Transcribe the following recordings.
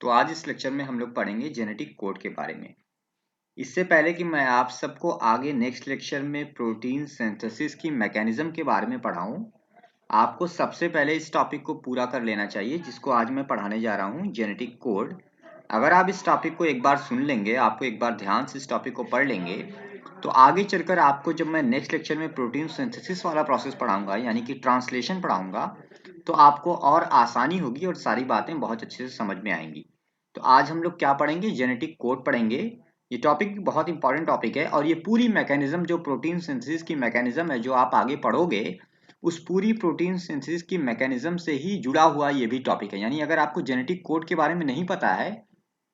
तो आज इस लेक्चर में हम लोग पढ़ेंगे जेनेटिक कोड के बारे में। इससे पहले कि मैं आप सबको आगे नेक्स्ट लेक्चर में प्रोटीन सिंथेसिस की मैकेनिज्म के बारे में पढ़ाऊं, आपको सबसे पहले इस टॉपिक को पूरा कर लेना चाहिए जिसको आज मैं पढ़ाने जा रहा हूं, जेनेटिक कोड। अगर आप इस टॉपिक को एक बार सुन लेंगे, आपको एक बार ध्यान से इस टॉपिक को पढ़ लेंगे, तो आगे चलकर आपको जब मैं नेक्स्ट लेक्चर में प्रोटीन सिंथेसिस वाला प्रोसेस पढ़ाऊंगा यानी कि ट्रांसलेशन पढ़ाऊंगा, तो आपको और आसानी होगी और सारी बातें बहुत अच्छे से समझ में आएंगी। तो आज हम लोग क्या पढ़ेंगे? जेनेटिक कोड पढ़ेंगे। ये टॉपिक बहुत इंपॉर्टेंट टॉपिक है और ये पूरी मैकेनिज्म जो प्रोटीन सिंथेसिस की मैकेनिज्म है जो आप आगे पढ़ोगे, उस पूरी प्रोटीन सिंथेसिस की मैकेनिज्म से ही जुड़ा हुआ ये भी टॉपिक है। यानी अगर आपको जेनेटिक कोड के बारे में नहीं पता है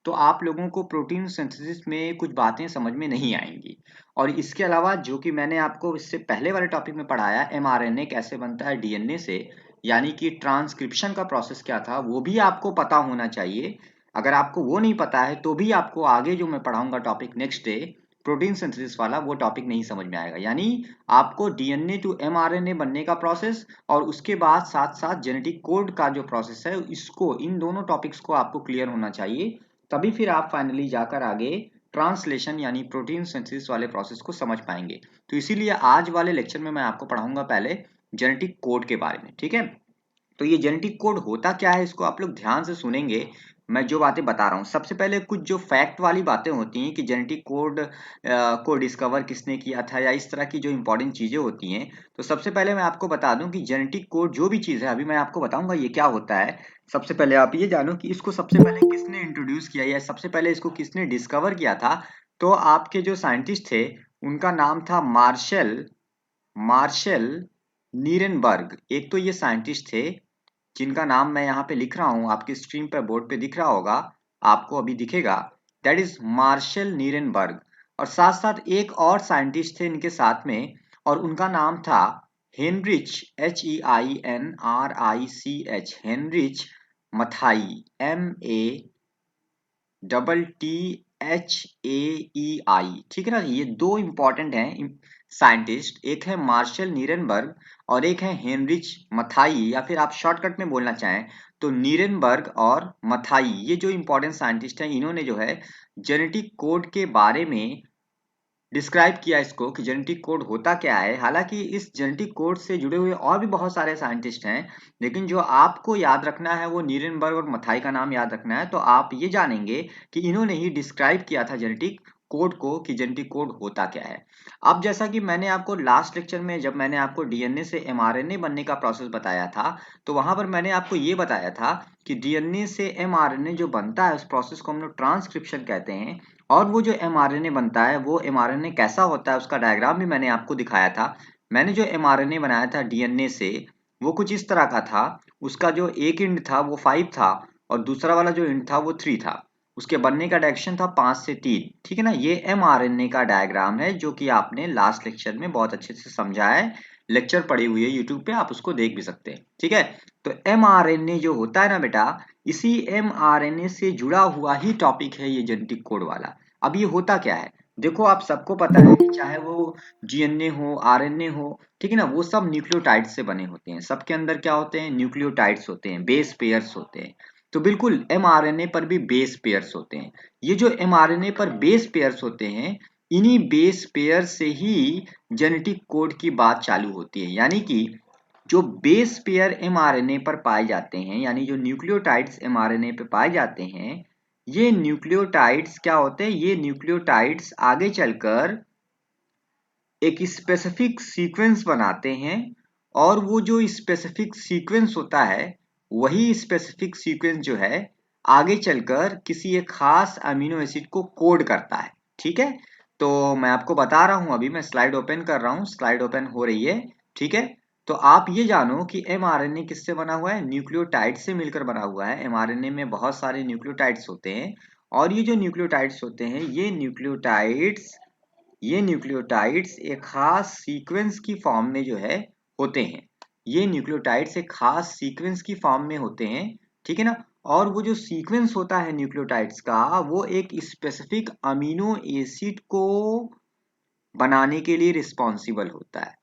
तो आप लोगों को प्रोटीन सिंथेसिस में कुछ बातें समझ में नहीं आएंगी। और इसके अलावा जो कि मैंने आपको इससे पहले वाले टॉपिक में पढ़ाया, एमआरएनए कैसे बनता है डीएनए से, यानी कि ट्रांसक्रिप्शन का प्रोसेस क्या था, वो भी आपको पता होना चाहिए। अगर आपको वो नहीं पता है तो भी आपको आगे जो मैं पढ़ाऊंगा topic next day, protein synthesis वाला, वो टॉपिक नहीं समझ में आएगा। यानी आपको डीएनए टू एमआरएनए बनने का प्रोसेस और उसके बाद साथ साथ जेनेटिक कोड का जो प्रोसेस है, इसको, इन दोनों टॉपिक्स को आपको क्लियर होना चाहिए। तभी फिर आप फाइनली जाकर आगे ट्रांसलेशन यानी प्रोटीन सिंथेसिस वाले प्रोसेस को समझ पाएंगे। तो इसीलिए आज वाले लेक्चर में मैं आपको पढ़ाऊंगा पहले जेनेटिक कोड के बारे में, ठीक है? तो ये जेनेटिक कोड होता क्या है, इसको आप लोग ध्यान से सुनेंगे। मैं जो बातें बता रहा हूँ, सबसे पहले कुछ जो फैक्ट वाली बातें होती हैं कि जेनेटिक कोड को डिस्कवर किसने किया था या इस तरह की जो इंपॉर्टेंट चीजें होती हैं। तो सबसे पहले मैं आपको बता दूं कि जेनेटिक कोड जो भी चीज है, अभी मैं आपको बताऊंगा ये क्या होता है। सबसे पहले आप ये जानो कि इसको सबसे पहले किसने इंट्रोड्यूस किया या सबसे पहले इसको किसने डिस्कवर किया था। तो आपके जो साइंटिस्ट थे उनका नाम था मार्शल मार्शल नीरेनबर्ग। एक तो ये साइंटिस्ट थे जिनका नाम मैं यहाँ पे लिख रहा हूँ, आपकी स्क्रीन पर बोर्ड पे दिख रहा होगा, आपको अभी दिखेगा, दैट इज मार्शल नीरेनबर्ग। और साथ साथ एक और साइंटिस्ट थे इनके साथ में, और उनका नाम था Heinrich, HEINRICH, Heinrich Mathai, MATTHAEI। ठीक है ना? ये दो इंपॉर्टेंट हैं साइंटिस्ट, एक है मार्शल नीरेनबर्ग और एक है हेनरिच मथाई, या फिर आप शॉर्टकट में बोलना चाहें तो नीरेनबर्ग और मथाई। ये जो इंपॉर्टेंट साइंटिस्ट हैं, इन्होंने जो है जेनेटिक कोड के बारे में डिस्क्राइब किया इसको कि जेनेटिक कोड होता क्या है। हालांकि इस जेनेटिक कोड से जुड़े हुए और भी बहुत सारे साइंटिस्ट हैं, लेकिन जो आपको याद रखना है वो नीरेनबर्ग और मथाई का नाम याद रखना है। तो आप ये जानेंगे कि इन्होंने ही डिस्क्राइब किया था जेनेटिक कोड को कि जेनेटिक कोड होता क्या है। अब जैसा कि मैंने आपको लास्ट लेक्चर में, जब मैंने आपको डीएनए से एमआरएनए बनने का प्रोसेस बताया था, तो वहां पर मैंने आपको ये बताया था कि डीएनए से एमआरएनए जो बनता है उस प्रोसेस को हम लोग ट्रांसक्रिप्शन कहते हैं। और वो जो एमआरएनए बनता है, वो एमआरएनए कैसा होता है उसका डायग्राम भी मैंने आपको दिखाया था। मैंने जो एमआरएनए बनाया था डीएनए से, वो कुछ इस तरह का था। उसका जो एक एंड था वो 5 था और दूसरा वाला जो एंड था वो 3 था। उसके बनने का डायरेक्शन था 5 से 3। ठीक है ना? ये एमआरएनए का डायग्राम है जो कि आपने लास्ट लेक्चर में बहुत अच्छे से समझा है। लेक्चर पड़ी हुई है यूट्यूब पे, आप उसको देख भी सकते हैं। ठीक है? तो एमआरएनए जो होता है ना बेटा, इसी एमआरएनए से जुड़ा हुआ ही टॉपिक है ये जेनेटिक कोड वाला। अब ये होता क्या है? देखो, आप सबको पता है कि चाहे वो जीएनए हो, आरएनए हो, ठीक है ना, वो सब न्यूक्लियोटाइड से बने होते हैं। सबके अंदर क्या होते हैं? न्यूक्लियोटाइड्स होते हैं, बेस पेयर्स होते हैं। तो बिल्कुल एमआरएनए पर भी बेस पेयर्स होते हैं। ये जो एमआरएनए पर बेस पेयर्स होते हैं, इन्हीं बेस पेयर से ही जेनेटिक कोड की बात चालू होती है। यानी कि जो बेस पेयर एमआरएनए पर पाए जाते हैं, यानी जो न्यूक्लियोटाइड्स एमआरएनए पे पाए जाते हैं, ये न्यूक्लियोटाइड्स क्या होते हैं? ये न्यूक्लियोटाइड्स आगे चलकर एक स्पेसिफिक सीक्वेंस बनाते हैं, और वो जो स्पेसिफिक सीक्वेंस होता है, वही स्पेसिफिक सीक्वेंस जो है आगे चलकर किसी एक खास अमीनो एसिड को कोड करता है। ठीक है? तो मैं आपको बता रहा हूं, अभी मैं स्लाइड ओपन कर रहा हूं, स्लाइड ओपन हो रही है। ठीक है? तो आप ये जानो कि एमआरएनए किससे बना हुआ है? न्यूक्लियोटाइड से मिलकर बना हुआ है। एमआरएनए में बहुत सारे न्यूक्लियोटाइड्स होते हैं, और ये जो न्यूक्लियोटाइड्स होते हैं, ये न्यूक्लियोटाइड्स एक खास सीक्वेंस की फॉर्म में जो है होते हैं। ये न्यूक्लियोटाइड्स एक खास सीक्वेंस की फॉर्म में होते हैं। ठीक है ना? और वो जो सीक्वेंस होता है न्यूक्लियोटाइड्स का, वो एक स्पेसिफिक अमीनो एसिड को बनाने के लिए रिस्पॉन्सिबल होता है।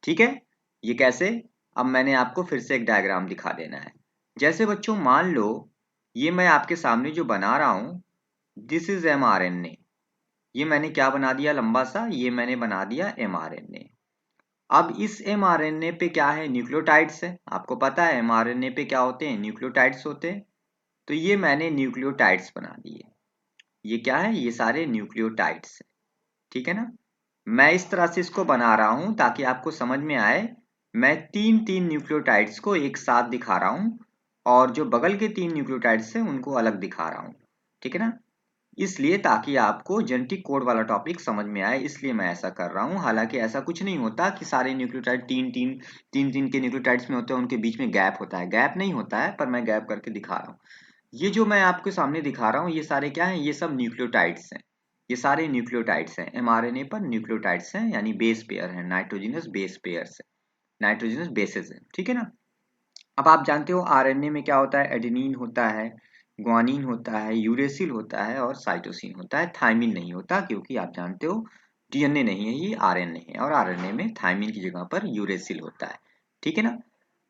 ठीक है? ये कैसे? अब मैंने आपको फिर से एक डायग्राम दिखा देना है। जैसे बच्चों, मान लो ये मैं आपके सामने जो बना रहा हूं, दिस इज mRNA। ये मैंने क्या बना दिया लंबा सा, ये मैंने बना दिया mRNA। अब इस mRNA पे क्या है, न्यूक्लियोटाइड्स है। आपको पता है mRNA पे क्या होते हैं, न्यूक्लियोटाइड्स होते हैं। तो ये मैंने न्यूक्लियोटाइड्स बना दिए। ये क्या है, ये सारे न्यूक्लियोटाइड्स है, ठीक है ना। मैं इस तरह से इसको बना रहा हूं ताकि आपको समझ में आए। मैं तीन तीन न्यूक्लियोटाइड्स को एक साथ दिखा रहा हूं और जो बगल के तीन न्यूक्लियोटाइड्स हैं उनको अलग दिखा रहा हूं, ठीक है ना। इसलिए ताकि आपको जेनेटिक कोड वाला टॉपिक समझ में आए, इसलिए मैं ऐसा कर रहा हूं। हालांकि ऐसा कुछ नहीं होता कि सारे न्यूक्लियोटाइड तीन तीन के न्यूक्लियोटाइड्स में होते हैं, उनके बीच में गैप होता है। गैप नहीं होता है, पर मैं गैप करके दिखा रहा हूँ। ये जो मैं आपके सामने दिखा रहा हूँ, ये सारे क्या हैं, ये सब न्यूक्लियोटाइड्स हैं। ये सारे न्यूक्लियोटाइड्स हैं। mRNA पर न्यूक्लियोटाइड्स हैं, यानी बेस पेयर हैं, नाइट्रोजनस बेस पेयर्स है, नाइट्रोजनस बेसेस है, ठीक है ना। अब आप जानते हो आरएनए में क्या होता है, एडेनिन होता है, ग्वानिन होता है, यूरेसिल होता है और साइटोसिन होता है। थायमिन नहीं होता, क्योंकि आप जानते हो डीएनए नहीं है, ये आरएनए है, और आरएनए में थायमिन की जगह पर यूरेसिल होता है, ठीक है ना।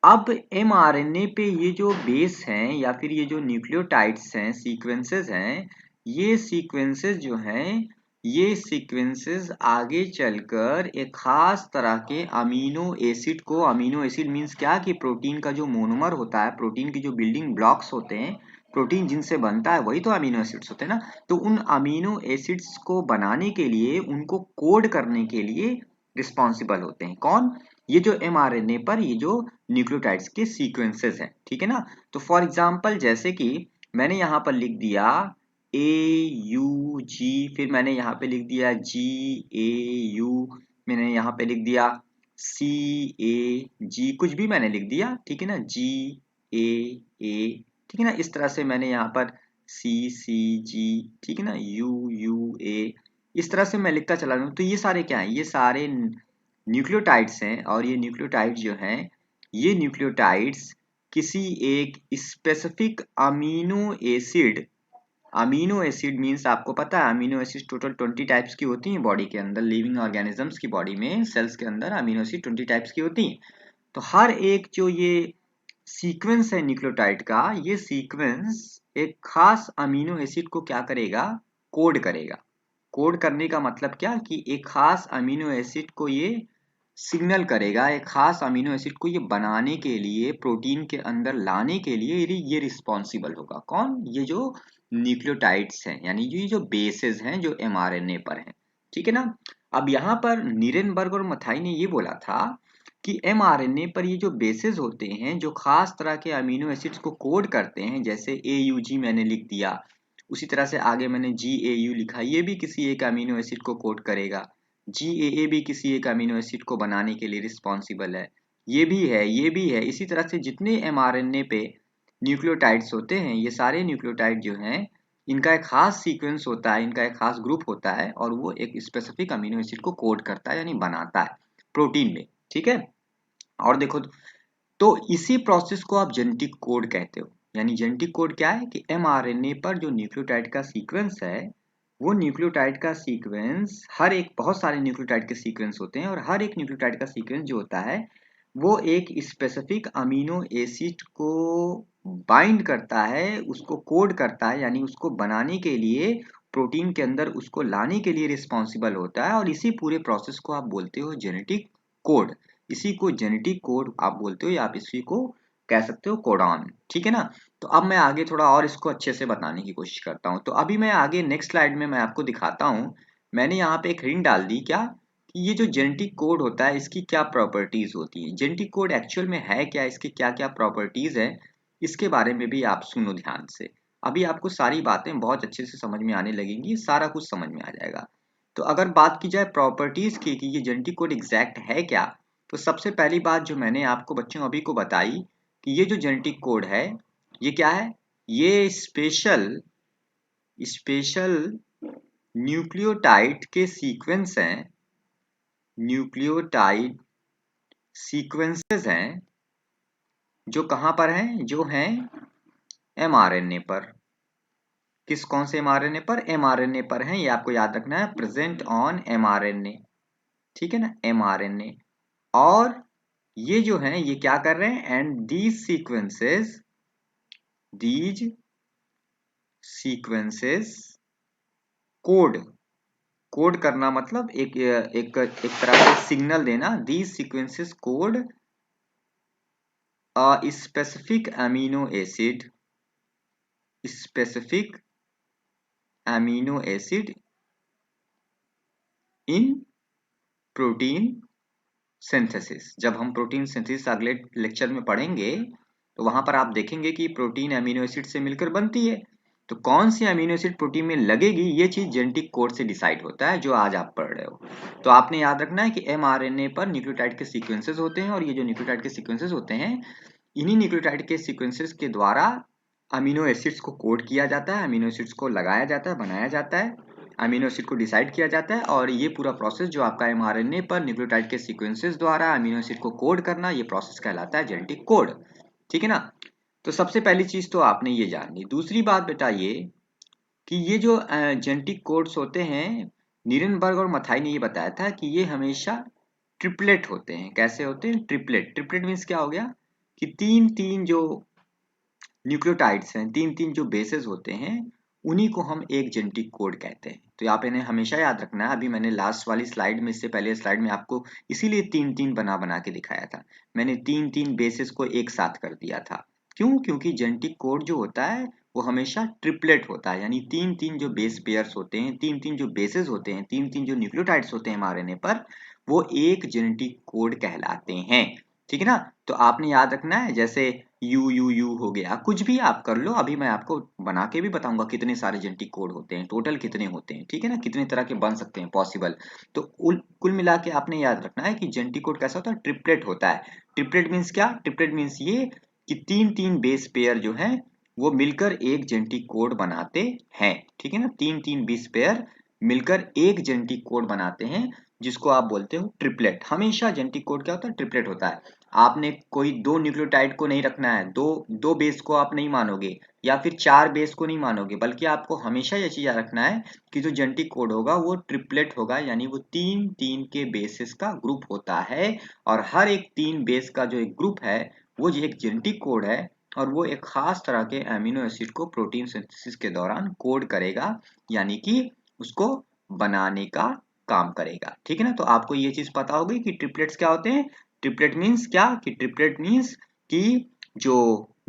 अब mRNA पे ये जो बेस हैं या फिर ये जो न्यूक्लियोटाइड्स हैं, सीक्वेंसेस हैं, ये सीक्वेंसेस जो हैं, ये सीक्वेंसेस आगे चलकर एक खास तरह के अमीनो एसिड को, अमीनो एसिड मीन्स क्या, कि प्रोटीन का जो मोनोमर होता है, प्रोटीन की जो बिल्डिंग ब्लॉक्स होते हैं, प्रोटीन जिनसे बनता है वही तो अमीनो एसिड्स होते हैं ना। तो उन अमीनो एसिड्स को बनाने के लिए, उनको कोड करने के लिए रिस्पॉन्सिबल होते हैं कौन, ये जो mRNA पर ये जो न्यूक्लियोटाइड्स के सीक्वेंसेस हैं, ठीक है ना। तो फॉर एग्जांपल जैसे कि मैंने यहाँ पर लिख दिया AUG, फिर मैंने यहाँ पे लिख दिया GAU, मैंने यहाँ पे लिख दिया CAG, कुछ भी मैंने लिख दिया, ठीक है ना, GAA, ठीक है ना। इस तरह से मैंने यहाँ पर CCG, ठीक है ना, UUA, इस तरह से मैं लिखता चला रहा हूँ। तो ये सारे क्या हैं, ये सारे न्यूक्लियोटाइड्स हैं। और ये न्यूक्लियोटाइड्स जो हैं, ये न्यूक्लियोटाइड्स किसी एक स्पेसिफिक अमीनो एसिड मीन्स आपको पता है अमीनो एसिड टोटल 20 टाइप्स की होती हैं बॉडी के अंदर, लिविंग ऑर्गेनिजम्स की बॉडी में, सेल्स के अंदर अमीनो एसिड 20 टाइप्स की होती हैं। तो हर एक जो ये सीक्वेंस है न्यूक्लियोटाइड का, ये सीक्वेंस एक खास अमीनो एसिड को क्या करेगा, कोड करेगा। कोड करने का मतलब क्या, कि एक खास अमीनो एसिड को ये सिग्नल करेगा, एक खास अमीनो एसिड को ये बनाने के लिए, प्रोटीन के अंदर लाने के लिए ये रिस्पॉन्सिबल होगा। कौन, ये जो न्यूक्लियोटाइड्स हैं, यानी ये जो बेसेस हैं जो mRNA पर हैं, ठीक है ना। अब यहाँ पर नीरेनबर्ग और मथाई ने ये बोला था कि mRNA पर ये जो बेसेस होते हैं, जो खास तरह के अमीनो एसिड्स को कोड करते हैं, जैसे AUG मैंने लिख दिया, उसी तरह से आगे मैंने GAU लिखा, ये भी किसी एक अमीनो एसिड को कोड करेगा। GAA भी किसी एक अमीनो एसिड को बनाने के लिए रिस्पॉन्सिबल है। ये भी है, ये भी है। इसी तरह से जितने mRNA पे न्यूक्लियोटाइड्स होते हैं, ये सारे न्यूक्लियोटाइड जो हैं, इनका एक खास सीक्वेंस होता है, इनका एक खास ग्रुप होता है, और वो एक स्पेसिफिक अमीनो एसिड को कोड करता है, यानी बनाता है प्रोटीन में, ठीक है। और देखो, तो इसी प्रोसेस को आप जेनेटिक कोड कहते हो। यानी जेनेटिक कोड क्या है, कि mRNA पर जो न्यूक्लियोटाइड का सीक्वेंस है, वो न्यूक्लियोटाइड का सीक्वेंस, हर एक, बहुत सारे न्यूक्लियोटाइड के सीक्वेंस होते हैं, और हर एक न्यूक्लियोटाइड का सीक्वेंस जो होता है, वो एक स्पेसिफिक अमीनो एसिड को बाइंड करता है, उसको कोड करता है, यानी उसको बनाने के लिए, प्रोटीन के अंदर उसको लाने के लिए रिस्पॉन्सिबल होता है। और इसी पूरे प्रोसेस को आप बोलते हो जेनेटिक कोड। इसी को जेनेटिक कोड आप बोलते हो, या आप इसी को कह सकते हो कोडॉन, ठीक है ना। तो अब मैं आगे थोड़ा और इसको अच्छे से बताने की कोशिश करता हूँ। तो अभी मैं आगे नेक्स्ट स्लाइड में मैं आपको दिखाता हूँ। मैंने यहाँ पे एक हिंट डाल दी क्या, कि ये जो जेनेटिक कोड होता है, इसकी क्या प्रॉपर्टीज होती है, जेनेटिक कोड एक्चुअल में है क्या, इसकी क्या क्या प्रॉपर्टीज है, इसके बारे में भी आप सुनो ध्यान से। अभी आपको सारी बातें बहुत अच्छे से समझ में आने लगेंगी, सारा कुछ समझ में आ जाएगा। तो अगर बात की जाए प्रॉपर्टीज की, कि ये जेनेटिक कोड एग्जैक्ट है क्या, तो सबसे पहली बात जो मैंने आपको बच्चों अभी को बताई, कि ये जो जेनेटिक कोड है, ये क्या है, ये स्पेशल स्पेशल न्यूक्लियोटाइड के सीक्वेंस हैं, न्यूक्लियोटाइड सीक्वेंसेस हैं, जो कहाँ पर हैं, जो हैं mRNA पर। किस, कौन से mRNA पर, mRNA पर हैं, ये आपको याद रखना है, प्रेजेंट ऑन mRNA, ठीक है ना, mRNA। और ये जो हैं, ये क्या कर रहे हैं, and these sequences code. Code करना मतलब एक तरह से सिग्नल देना। These sequences code a specific amino acid in protein synthesis. जब हम प्रोटीन सिंथेसिस अगले लेक्चर में पढ़ेंगे तो वहां पर आप देखेंगे कि प्रोटीन अमीनो एसिड से मिलकर बनती है। तो कौन सी अमीनो एसिड प्रोटीन में लगेगी ये चीज जेनेटिक कोड से डिसाइड होता है, जो आज आप पढ़ रहे हो। तो आपने याद रखना है कि एमआरएनए पर न्यूक्लियोटाइड के सीक्वेंसेस होते हैं, और ये जो न्यूक्लियोटाइड के सीक्वेंसेस होते हैं, इन्हीं न्यूक्लियोटाइड के सीक्वेंसेस के द्वारा अमीनो एसिड्स को कोड किया जाता है, अमीनो एसिड्स को लगाया जाता है, बनाया जाता है, अमीनो एसिड को डिसाइड किया जाता है। और ये पूरा प्रोसेस जो आपका एमआरएनए पर न्यूक्लियोटाइड के सीक्वेंसेस द्वारा अमीनो एसिड को कोड करना, ये प्रोसेस कहलाता है जेनेटिक कोड। ठीक है ना। तो सबसे पहली चीज तो आपने ये जान ली। दूसरी बात बेटा ये कि ये जो जेनेटिक कोड्स होते हैं, नीरेनबर्ग और मथाई ने ये बताया था कि ये हमेशा ट्रिपलेट होते हैं। कैसे होते हैं? ट्रिपलेट। ट्रिपलेट मीन्स क्या हो गया कि तीन तीन जो न्यूक्लियोटाइड्स हैं, तीन तीन जो बेसेस होते हैं, उन्हीं को हम एक जेनेटिक कोड कहते हैं। तो आप इन्हें हमेशा याद रखना है। अभी मैंने लास्ट वाली स्लाइड में, इससे पहले स्लाइड में आपको इसीलिए तीन तीन बना बना के दिखाया था। मैंने तीन तीन बेसेस को एक साथ कर दिया था। क्यों? क्योंकि जेनेटिक कोड जो होता है वो हमेशा ट्रिपलेट होता है, यानी तीन तीन जो बेस पेयर्स होते हैं, तीन तीन जो बेसेस होते हैं, तीन तीन जो न्यूक्लियोटाइड्स होते हैं एमआरएनए पर, वो एक जेनेटिक कोड कहलाते हैं। ठीक है ना। तो आपने याद रखना है, जैसे यू हो गया, कुछ भी आप कर लो। अभी मैं आपको बना के भी बताऊंगा कितने सारे जेनेटिक कोड होते हैं, टोटल कितने होते हैं। ठीक है ना, कितने तरह के बन सकते हैं पॉसिबल। तो कुल मिला के आपने याद रखना है कि जेनेटिक कोड कैसा होता है? ट्रिपलेट होता है। ट्रिपलेट मीन्स क्या? ट्रिपलेट मीन्स ये कि तीन तीन बेस पेयर जो है वो मिलकर एक जेनेटिक कोड बनाते हैं। ठीक है ना, तीन तीन बेस पेयर मिलकर एक जेनेटिक कोड बनाते हैं, जिसको आप बोलते हो ट्रिपलेट। हमेशा जेनेटिक कोड क्या होता है? ट्रिपलेट होता है। आपने कोई दो न्यूक्लियोटाइड को नहीं रखना है, दो बेस को आप नहीं मानोगे, या फिर चार बेस को नहीं मानोगे, बल्कि आपको हमेशा ये चीज याद रखना है कि जो जेनेटिक कोड होगा वो ट्रिपलेट होगा, यानी वो तीन तीन के बेसिस का ग्रुप होता है। और हर एक तीन बेस का जो एक ग्रुप है वो जो एक जेनेटिक कोड है, और वो एक खास तरह के अमीनो एसिड को प्रोटीन सिंथेसिस के दौरान कोड करेगा, यानी कि उसको बनाने का काम करेगा। ठीक है ना। तो आपको ये चीज पता होगी कि ट्रिपलेट्स क्या होते हैं। ट्रिपलेट मीन्स क्या? कि ट्रिपलेट मीन्स कि जो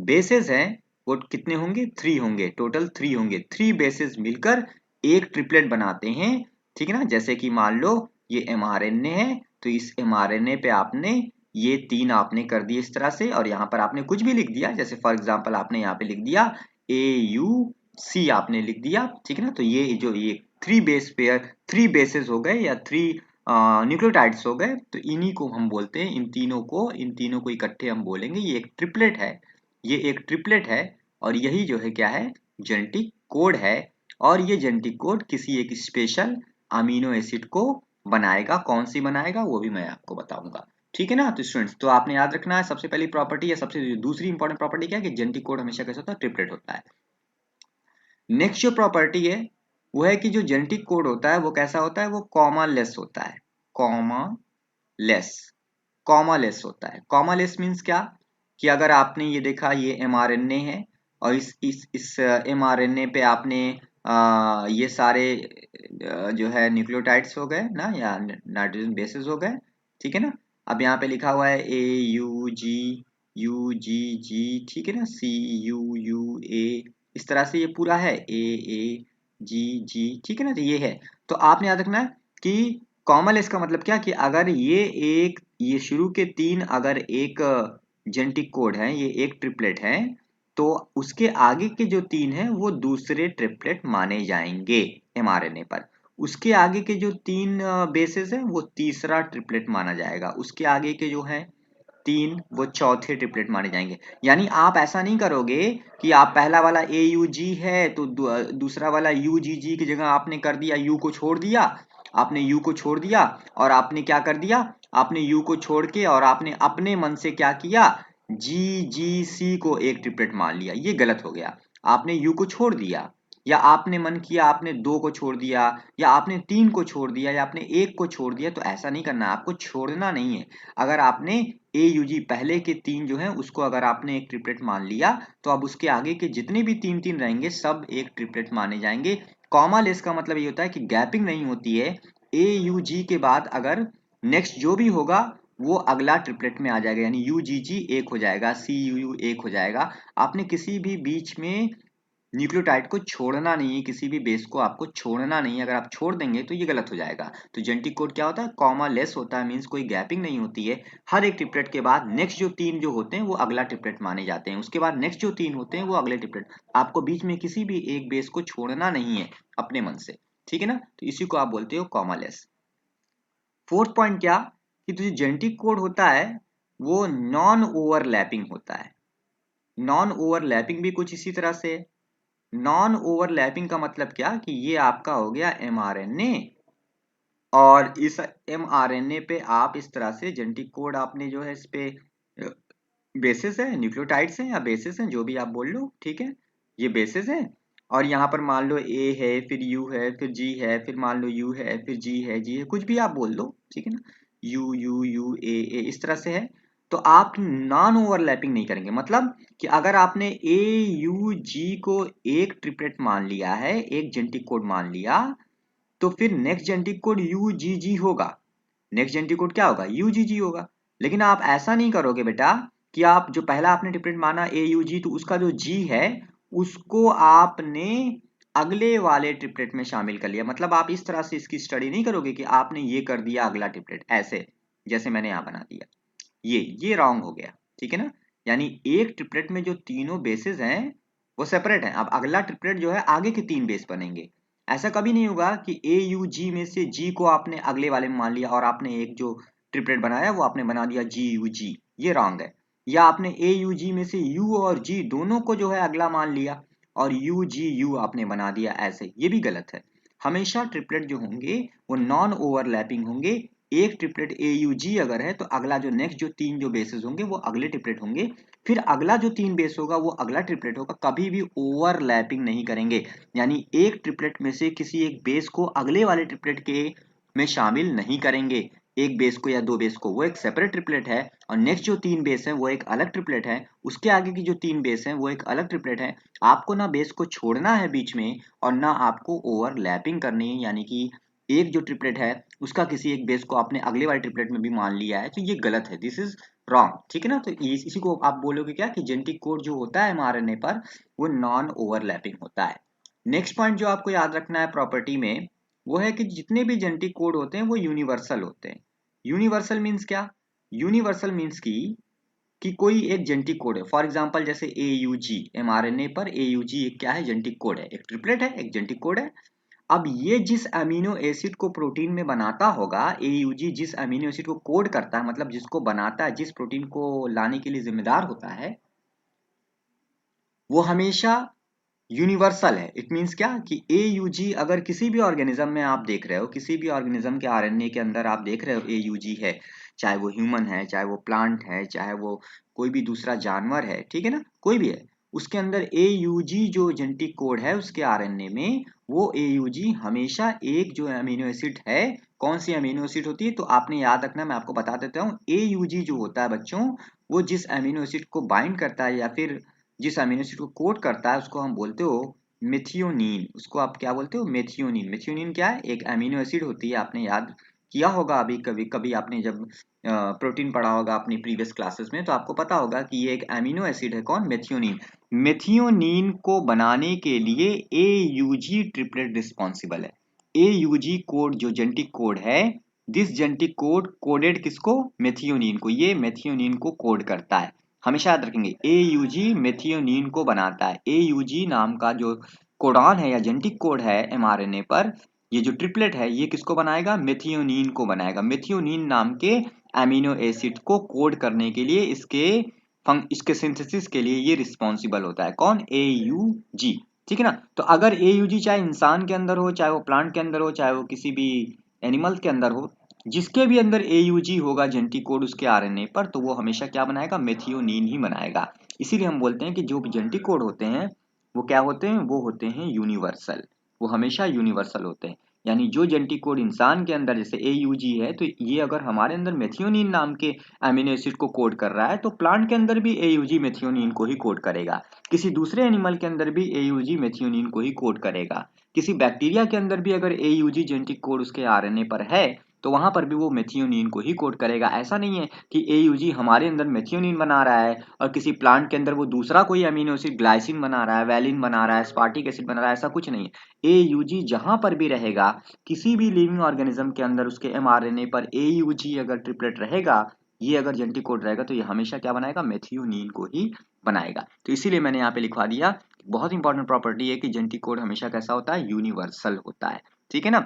बेसेस हैं वो कितने होंगे? थ्री होंगे, टोटल थ्री होंगे। थ्री बेसेस मिलकर एक ट्रिपलेट बनाते हैं। ठीक है ना। जैसे कि मान लो ये एमआरएनए है, तो इस एमआरएनए पे आपने ये तीन आपने कर दिए इस तरह से, और यहाँ पर आपने कुछ भी लिख दिया। जैसे फॉर एग्जांपल आपने यहाँ पे लिख दिया AUC, आपने लिख दिया। ठीक है ना। तो ये three base pair, three bases हो गए या थ्री न्यूक्लियोटाइड्स हो गए, तो इन्हीं को हम बोलते हैं, इन तीनों को इकट्ठे हम बोलेंगे ये एक ट्रिपलेट है। ये एक ट्रिपलेट है, और यही जो है क्या है? जेनेटिक कोड है। और ये जेनेटिक कोड किसी एक स्पेशल अमीनो एसिड को बनाएगा। कौन सी बनाएगा वो भी मैं आपको बताऊंगा। ठीक है ना। तो स्टूडेंट्स, तो आपने याद रखना है सबसे पहली प्रॉपर्टी या सबसे दूसरी इंपॉर्टेंट प्रॉपर्टी क्या है? कि जेनेटिक कोड हमेशा कैसा होता है? ट्रिपलेट होता है। नेक्स्ट जो प्रॉपर्टी है वो है कि जो जेनेटिक कोड होता है वो कैसा होता है? वो कॉमा लेस होता है। Comma less. कॉमा लेस होता है। कॉमा लेस मीन्स क्या? कि अगर आपने ये देखा, ये एमआरएनए है, और इस एमआरएनए पे आपने ये सारे जो है न्यूक्लियोटाइड्स हो गए ना, या नाइट्रोजन बेसेस हो गए। ठीक है ना। अब यहाँ पे लिखा हुआ है AUG, ठीक है ना, CUA, इस तरह से ये पूरा है AAGG। ठीक है ना। तो ये है। तो आपने याद रखना है कि कॉमन इसका मतलब क्या? कि अगर ये शुरू के तीन अगर एक जेनेटिक कोड है, ये एक ट्रिपलेट है, तो उसके आगे के जो तीन हैं वो दूसरे ट्रिपलेट माने जाएंगे एमआरएनए पर। उसके आगे के जो तीन बेसेस हैं वो तीसरा ट्रिपलेट माना जाएगा। उसके आगे के जो है तीन, वो चौथे ट्रिपलेट माने जाएंगे। यानी आप ऐसा नहीं करोगे कि आप पहला वाला AUG है तो दूसरा वाला UGG की जगह आपने कर दिया U को छोड़ दिया। आपने U को छोड़ दिया और आपने क्या कर दिया? आपने U को छोड़ के और आपने अपने मन से क्या किया? GGC को एक ट्रिपलेट मान लिया। ये गलत हो गया। आपने U को छोड़ दिया, या आपने मन किया आपने 2 को छोड़ दिया, या आपने 3 को छोड़ दिया, या आपने 1 को छोड़ दिया, तो ऐसा नहीं करना, आपको छोड़ना नहीं है। अगर आपने AUG पहले के 3 जो है उसको अगर आपने एक ट्रिपलेट मान लिया, तो अब उसके आगे के जितने भी 3 रहेंगे सब एक ट्रिपलेट माने जाएंगे। कॉमा लेस का मतलब ये होता है कि गैपिंग नहीं होती है। AUG के बाद अगर नेक्स्ट जो भी होगा वो अगला ट्रिपलेट में आ जाएगा, यानी UGG एक हो जाएगा, CUU एक हो जाएगा। आपने किसी भी बीच में न्यूक्लियोटाइड को छोड़ना नहीं है, किसी भी बेस को आपको छोड़ना नहीं है। अगर आप छोड़ देंगे तो ये गलत हो जाएगा। तो जेनेटिक कोड क्या होता है, कॉमा लेस होता है, मीन्स कोई गैपिंग नहीं होती है। हर एक ट्रिपलेट के बाद नेक्स्ट जो 3 जो होते हैं वो अगला ट्रिपलेट माने जाते हैं, उसके बाद नेक्स्ट जो 3 होते हैं वो अगले ट्रिपलेट। आपको बीच में किसी भी एक बेस को छोड़ना नहीं है अपने मन से, ठीक है ना। तो इसी को आप बोलते हो कॉमा लेस। फोर्थ पॉइंट क्या, कि जो जेनेटिक कोड होता है वो नॉन ओवरलैपिंग होता है। नॉन ओवरलैपिंग भी कुछ इसी तरह से है। नॉन ओवरलैपिंग का मतलब क्या, कि ये आपका हो गया mRNA, और इस mRNA पे आप इस तरह से जेनेटिक कोड आपने जो है इस पे बेसिस है, न्यूक्लियोटाइड्स हैं या बेसिस हैं, जो भी आप बोल लो, ठीक है, ये बेसिस है। और यहाँ पर मान लो A है, फिर U है, फिर G है, फिर मान लो U है, फिर G है, कुछ भी आप बोल दो, ठीक है ना, U इस तरह से है। तो आप नॉन ओवरलैपिंग नहीं करेंगे, मतलब कि अगर आपने AUG को एक ट्रिपलेट मान लिया है, एक जेनेटिक कोड मान लिया, तो फिर नेक्स्ट जेनेटिक कोड UGG होगा। नेक्स्ट जेनेटिक कोड क्या होगा, UGG होगा। लेकिन आप ऐसा नहीं करोगे बेटा कि आप जो पहला आपने ट्रिपलेट माना AUG, तो उसका जो G है उसको आपने अगले वाले ट्रिपलेट में शामिल कर लिया। मतलब आप इस तरह से इसकी स्टडी नहीं करोगे कि आपने ये कर दिया अगला ट्रिपलेट, ऐसे जैसे मैंने यहाँ बना दिया, ये रॉन्ग हो गया, ठीक है ना। यानी एक ट्रिपलेट में जो तीनों बेसिस हैं वो सेपरेट हैं। अब अगला ट्रिपलेट जो है आगे के 3 बेस बनेंगे। ऐसा कभी नहीं होगा कि AUG में से G को आपने अगले वाले में मान लिया और आपने एक जो ट्रिपलेट बनाया वो आपने बना दिया GUG, ये रॉन्ग है। या आपने AUG में से U और G दोनों को जो है अगला मान लिया और UGU आपने बना दिया, ऐसे ये भी गलत है। हमेशा ट्रिपलेट जो होंगे वो नॉन ओवरलैपिंग होंगे। एक ट्रिपलेट AUG अगर है तो अगला जो नेक्स्ट जो 3 जो बेसेस होंगे वो अगले ट्रिपलेट होंगे, फिर अगला जो 3 बेस होगा वो अगला ट्रिपलेट होगा, कभी भी ओवरलैपिंग नहीं करेंगे। यानी एक ट्रिपलेट में से किसी एक बेस को अगले वाले ट्रिपलेट के में शामिल नहीं करेंगे। एक बेस को या 2 बेस को, वो एक सेपरेट ट्रिपलेट है, और नेक्स्ट जो 3 बेस है वो एक अलग ट्रिपलेट है, उसके आगे की जो 3 बेस है वो एक अलग ट्रिपलेट है। आपको ना बेस को छोड़ना है बीच में और ना आपको ओवरलैपिंग करनी है, यानी कि एक जो ट्रिपलेट है उसका किसी एक बेस को आपने अगले वाले ट्रिपलेट में भी मान लिया है, तो ये गलत है, दिस इज रॉन्ग, ठीक है ना। तो इसी को आप बोलोगे क्या, कि जेनेटिक कोड जो होता है mRNA पर वो नॉन ओवरलैपिंग होता है। नेक्स्ट पॉइंट जो आपको याद रखना है प्रॉपर्टी में, वो है कि जितने भी जेनेटिक कोड होते हैं वो यूनिवर्सल होते हैं। यूनिवर्सल मीन्स क्या, यूनिवर्सल मीन्स कि कोई एक जेनेटिक कोड है, फॉर एग्जांपल जैसे AUG, mRNA पर AUG एक क्या है, जेनेटिक कोड है, एक ट्रिपलेट है, एक जेनेटिक कोड है। अब ये जिस अमीनो एसिड को प्रोटीन में बनाता होगा, AUG जिस अमीनो एसिड को कोड करता है, मतलब जिसको बनाता है, जिस प्रोटीन को लाने के लिए जिम्मेदार होता है, वो हमेशा यूनिवर्सल है। इट मीन्स क्या, कि AUG अगर किसी भी ऑर्गेनिज्म में आप देख रहे हो, किसी भी ऑर्गेनिज्म के RNA के अंदर आप देख रहे हो AUG है, चाहे वो ह्यूमन है, चाहे वो प्लांट है, चाहे वो कोई भी दूसरा जानवर है, ठीक है ना, कोई भी है, उसके अंदर AUG जो जेनेटिक कोड है उसके RNA में, वो AUG हमेशा एक जो अमीनो एसिड है, कौन सी अमीनो एसिड होती है, तो आपने याद रखना, मैं आपको बता देता हूँ। AUG जो होता है बच्चों, वो जिस अमीनो एसिड को बाइंड करता है या फिर जिस अमीनो एसिड को कोड करता है उसको हम बोलते हो मेथियोनीन। उसको आप क्या बोलते हो, मेथियोनीन। मेथियोनीन क्या है, एक अमीनो एसिड होती है, आपने याद किया होगा अभी कभी कभी आपने जब प्रोटीन पढ़ा होगा अपनी प्रीवियस क्लासेस में, तो आपको पता होगा कि ये एक अमीनो एसिड है, कौन, मेथियोनीन। मेथियोनीन को बनाने के लिए AUG ट्रिपलेट रिस्पॉन्सिबल है। AUG कोड जो जेनेटिक कोड है, दिस जेनेटिक कोड कोडेड किसको, मेथियोनीन को, ये मेथियोनीन को कोड करता है। हमेशा याद रखेंगे, AUG मेथियोनीन को बनाता है। AUG नाम का जो कोडॉन है या जेनेटिक कोड है mRNA पर, ये जो ट्रिपलेट है ये किसको बनाएगा, मेथियोनीन को बनाएगा। मेथियोनीन नाम के अमीनो एसिड को कोड करने के लिए, इसके सिंथेसिस के लिए ये रिस्पॉन्सिबल होता है, कौन, AUG, ठीक है ना। तो अगर AUG चाहे इंसान के अंदर हो, चाहे वो प्लांट के अंदर हो, चाहे वो किसी भी एनिमल के अंदर हो, जिसके भी अंदर AUG होगा जेनेटिक कोड उसके RNA पर, तो वो हमेशा क्या बनाएगा, मेथियोनीन ही बनाएगा। इसीलिए हम बोलते हैं कि जो भी जेनेटिक कोड होते हैं वो क्या होते हैं? वो होते हैं यूनिवर्सल। वो हमेशा यूनिवर्सल होते हैं। यानी जो जेनेटिक कोड इंसान के अंदर जैसे AUG है, तो ये अगर हमारे अंदर मेथियोनिन नाम के अमीनो एसिड को कोड कर रहा है, तो प्लांट के अंदर भी AUG मेथियोनिन को ही कोड करेगा। किसी दूसरे एनिमल के अंदर भी AUG मेथियोनिन को ही कोड करेगा। किसी बैक्टीरिया के अंदर भी अगर AUG जेनेटिक कोड उसके RNA पर है, तो वहां पर भी वो मेथियोनिन को ही कोड करेगा। ऐसा नहीं है कि AUG हमारे अंदर मेथियोनिन बना रहा है और किसी प्लांट के अंदर वो दूसरा कोई अमीनो एसिड ग्लाइसिन बना रहा है, वैलिन बना रहा है, स्पार्टिक एसिड बना रहा है, ऐसा कुछ नहीं है। AUG जहां पर भी रहेगा, किसी भी लिविंग ऑर्गेनिज्म के अंदर उसके mRNA पर AUG अगर ट्रिपलेट रहेगा, ये अगर जेनेटिक कोड रहेगा, तो ये हमेशा क्या बनाएगा? मेथियोनिन को ही बनाएगा। तो इसीलिए मैंने यहाँ पे लिखवा दिया, बहुत इंपॉर्टेंट प्रॉपर्टी है कि जेनेटिक कोड हमेशा कैसा होता है? यूनिवर्सल होता है। ठीक है ना?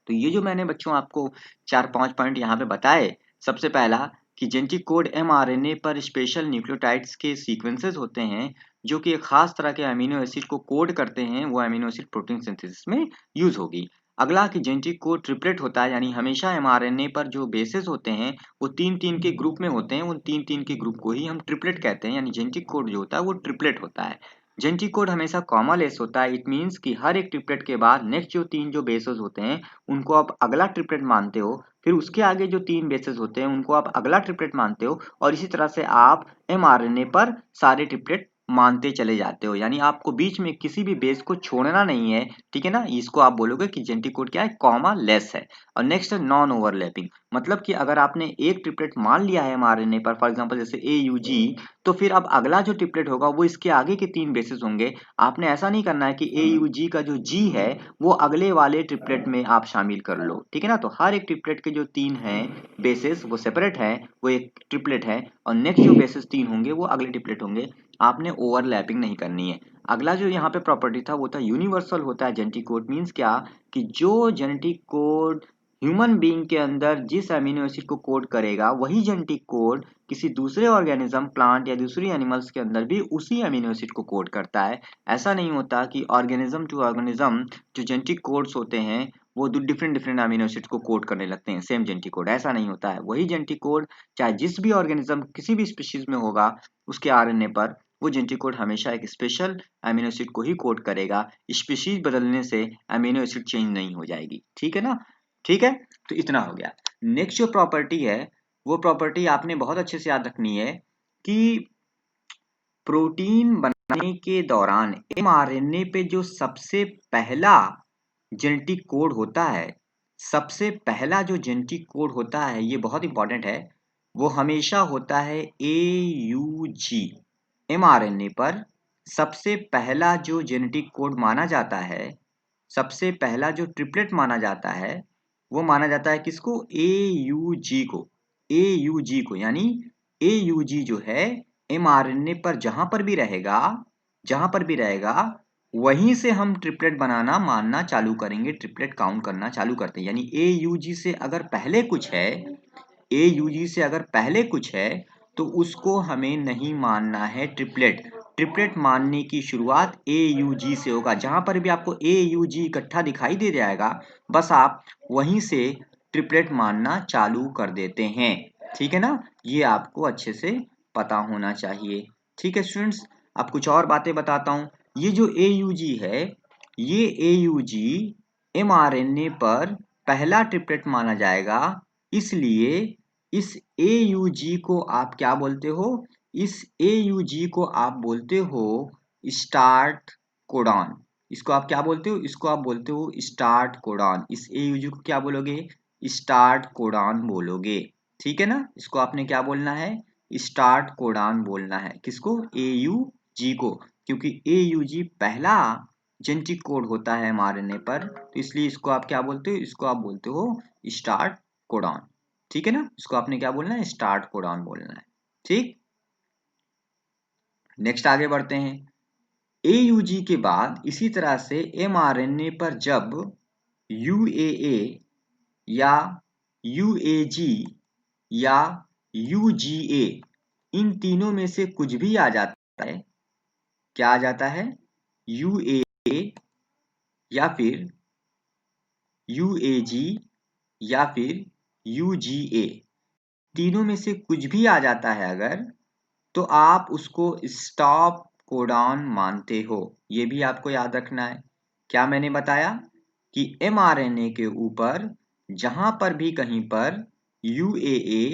तो ये जो मैंने बच्चों आपको 4-5 पॉइंट यहाँ पे बताए, सबसे पहला कि जेनेटिक कोड mRNA पर स्पेशल न्यूक्लियोटाइड्स के सीक्वेंसेस होते हैं, जो कि एक खास तरह के अमीनो एसिड को कोड करते हैं, वो अमीनो एसिड प्रोटीन सिंथेसिस में यूज होगी। अगला कि जेनेटिक कोड ट्रिपलेट होता है, यानी हमेशा mRNA पर जो बेसेस होते हैं वो 3-3 के ग्रुप में होते हैं, उन 3-3 के ग्रुप को ही हम ट्रिपलेट कहते हैं, यानी जेनेटिक कोड जो होता है वो ट्रिपलेट होता है। जेनेटिक कोड हमेशा कॉमालेस होता है। इट मीन्स कि हर एक ट्रिपलेट के बाद नेक्स्ट जो 3 जो बेसेस होते हैं उनको आप अगला ट्रिपलेट मानते हो, फिर उसके आगे जो 3 बेसेस होते हैं उनको आप अगला ट्रिपलेट मानते हो, और इसी तरह से आप mRNA पर सारे ट्रिपलेट मानते चले जाते हो। यानी आपको बीच में किसी भी बेस को छोड़ना नहीं है। ठीक है ना? इसको आप बोलोगे कि जेनेटिक कोड क्या है? कॉमा लेस है। और नेक्स्ट है नॉन ओवरलैपिंग, मतलब कि अगर आपने एक ट्रिपलेट मान लिया है mRNA पर, फॉर एग्जांपल जैसे AUG, तो फिर अब अगला जो ट्रिपलेट होगा वो इसके आगे के 3 बेसेस होंगे। आपने ऐसा नहीं करना है कि AUG का जो G है वो अगले वाले ट्रिपलेट में आप शामिल कर लो। ठीक है ना? तो हर एक ट्रिपलेट के जो 3 हैं बेसिस वो सेपरेट हैं, वो एक ट्रिपलेट है, और नेक्स्ट जो बेसिस 3 होंगे वो अगले ट्रिपलेट होंगे। आपने ओवरलैपिंग नहीं करनी है। अगला जो यहाँ पे प्रॉपर्टी था वो था यूनिवर्सल होता है जेनेटिक कोड। मीन्स क्या? कि जो जेनेटिक कोड ह्यूमन बीइंग के अंदर जिस अमीनो एसिड को कोड करेगा, वही जेनेटिक कोड किसी दूसरे ऑर्गेनिज्म, प्लांट या दूसरी एनिमल्स के अंदर भी उसी अमीनो एसिड को कोड करता है। ऐसा नहीं होता कि ऑर्गेनिज्म टू ऑर्गेनिज्म जो जेनेटिक कोड्स होते हैं वो डिफरेंट डिफरेंट अमीनो एसिड को कोड करने लगते हैं सेम जेनेटिक कोड। ऐसा नहीं होता है। वही जेनेटिक कोड चाहे जिस भी ऑर्गेनिज्म किसी भी स्पीशीज में होगा, उसके RNA पर वो जेनेटिक कोड हमेशा एक स्पेशल अमीनो एसिड को ही कोड करेगा। स्पीशीज बदलने से अमीनो एसिड चेंज नहीं हो जाएगी। ठीक है ना? ठीक है, तो इतना हो गया। नेक्स्ट जो प्रॉपर्टी है वो प्रॉपर्टी आपने बहुत अच्छे से याद रखनी है कि प्रोटीन बनाने के दौरान mRNA पे जो सबसे पहला जेनेटिक कोड होता है, सबसे पहला जो जेनेटिक कोड होता है, ये बहुत इंपॉर्टेंट है, वो हमेशा होता है AUG। mRNA पर सबसे पहला जो जेनेटिक कोड माना जाता है, सबसे पहला जो ट्रिपलेट माना जाता है, वो माना जाता है किसको? AUG को। AUG को, यानी AUG जो है mRNA पर जहां पर भी रहेगा वहीं से हम ट्रिपलेट बनाना मानना चालू करेंगे, ट्रिपलेट काउंट करना चालू करते हैं। यानी AUG से अगर पहले कुछ है, AUG से अगर पहले कुछ है तो उसको हमें नहीं मानना है ट्रिपलेट। ट्रिपलेट मानने की शुरुआत AUG से होगा। जहां पर भी आपको AUG इकट्ठा दिखाई दे जाएगा, बस आप वहीं से ट्रिपलेट मानना चालू कर देते हैं। ठीक है ना? ये आपको अच्छे से पता होना चाहिए। ठीक है स्टूडेंट्स, अब कुछ और बातें बताता हूँ। ये जो AUG है, ये AUG mRNA पर पहला ट्रिपलेट माना जाएगा, इसलिए इस AUG को आप क्या बोलते हो? इस AUG को आप बोलते हो स्टार्ट कोडॉन। इसको आप क्या बोलते हो? इसको आप बोलते हो स्टार्ट कोडॉन। इस AUG को क्या बोलोगे? स्टार्ट कोडॉन बोलोगे। ठीक है ना? इसको आपने क्या बोलना है? स्टार्ट कोडॉन बोलना है। किसको? AUG को, क्योंकि AUG पहला जेनेटिक कोड होता है mRNA पर, तो इसलिए इसको आप क्या बोलते हो? इसको आप बोलते हो स्टार्ट कोडॉन। ठीक है ना? इसको आपने क्या बोलना है? स्टार्ट कोडॉन बोलना है। ठीक, नेक्स्ट आगे बढ़ते हैं। AUG के बाद इसी तरह से mRNA पर जब UAA या UAG या UGA, इन तीनों में से कुछ भी आ जाता है, क्या आ जाता है? UAA या फिर UAG या फिर UGA, तीनों में से कुछ भी आ जाता है अगर, तो आप उसको स्टॉप कोडॉन मानते हो। ये भी आपको याद रखना है। क्या मैंने बताया कि mRNA के ऊपर जहां पर भी कहीं पर UAA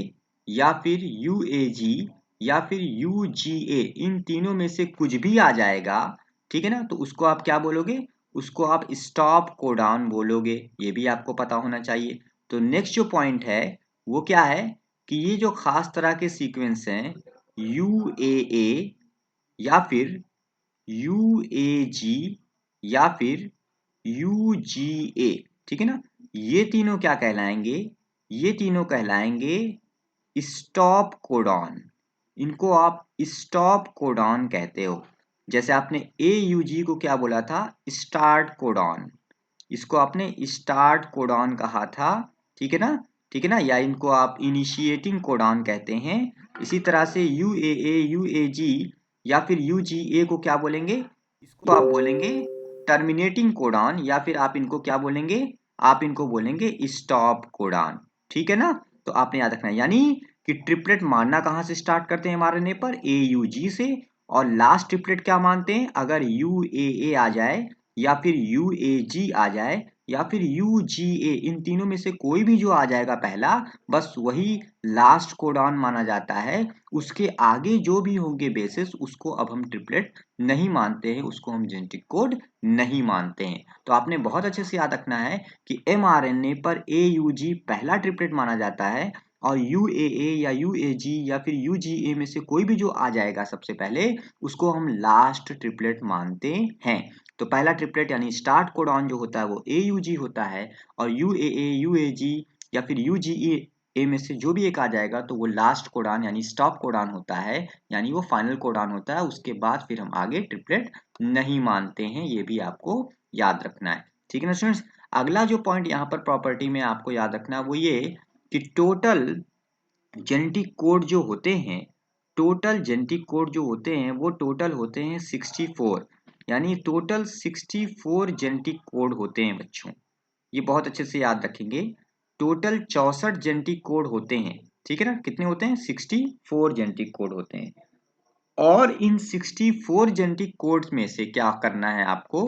या फिर UAG या फिर UGA इन तीनों में से कुछ भी आ जाएगा, ठीक है ना, तो उसको आप क्या बोलोगे? उसको आप स्टॉप कोडॉन बोलोगे। ये भी आपको पता होना चाहिए। तो नेक्स्ट जो पॉइंट है वो क्या है कि ये जो खास तरह के सीक्वेंस हैं UAA या फिर UAG या फिर UGA, ठीक है ना, ये तीनों क्या कहलाएंगे? ये तीनों कहलाएंगे स्टॉप कोडॉन। इनको आप स्टॉप कोडॉन कहते हो। जैसे आपने AUG को क्या बोला था? Start codon. इसको आपने स्टार्ट कोडॉन कहा था, ठीक है ना, ठीक है ना, या इनको आप इनिशिएटिंग कोडॉन कहते हैं। इसी तरह से UAA UAG या फिर UGA को क्या बोलेंगे? इसको आप बोलेंगे टर्मिनेटिंग कोडॉन, या फिर आप इनको क्या बोलेंगे? आप इनको बोलेंगे स्टॉप कोडॉन। ठीक है ना, तो आपने याद रखना है। यानी कि ट्रिपलेट मानना कहां से स्टार्ट करते हैं mRNA पर? AUG से। और लास्ट ट्रिपलेट क्या मानते हैं? अगर UAA आ जाए या फिर UAG आ जाए या फिर UGA, इन तीनों में से कोई भी जो आ जाएगा पहला, बस वही लास्ट कोडॉन माना जाता है। उसके आगे जो भी होंगे बेसिस, उसको अब हम ट्रिपलेट नहीं मानते हैं, उसको हम जेनेटिक कोड नहीं मानते हैं। तो आपने बहुत अच्छे से याद रखना है कि mRNA पर AUG पहला ट्रिपलेट माना जाता है और UAA या UAG या फिर UGA में से कोई भी जो आ जाएगा सबसे पहले, उसको हम लास्ट ट्रिपलेट मानते हैं। तो पहला ट्रिपलेट यानी स्टार्ट कोडॉन जो होता है वो AUG होता है, और UAA UAG या फिर UGA में से जो भी एक आ जाएगा तो वो लास्ट कोडॉन यानी स्टॉप कोडॉन होता है, यानी वो फाइनल कोडॉन होता है। उसके बाद फिर हम आगे ट्रिपलेट नहीं मानते हैं। ये भी आपको याद रखना है। ठीक है ना स्टूडेंट्स। अगला जो पॉइंट यहाँ पर प्रॉपर्टी में आपको याद रखना है वो ये कि टोटल जेनेटिक कोड जो होते हैं, टोटल जेनेटिक कोड जो होते हैं वो टोटल होते हैं 64। यानी टोटल 64 जेनेटिक कोड होते हैं बच्चों। ये बहुत अच्छे से याद रखेंगे। टोटल 64 जेनेटिक कोड होते हैं। ठीक है ना, कितने होते हैं? 64 जेनेटिक कोड होते हैं। और इन 64 जेनेटिक कोड्स में से क्या करना है आपको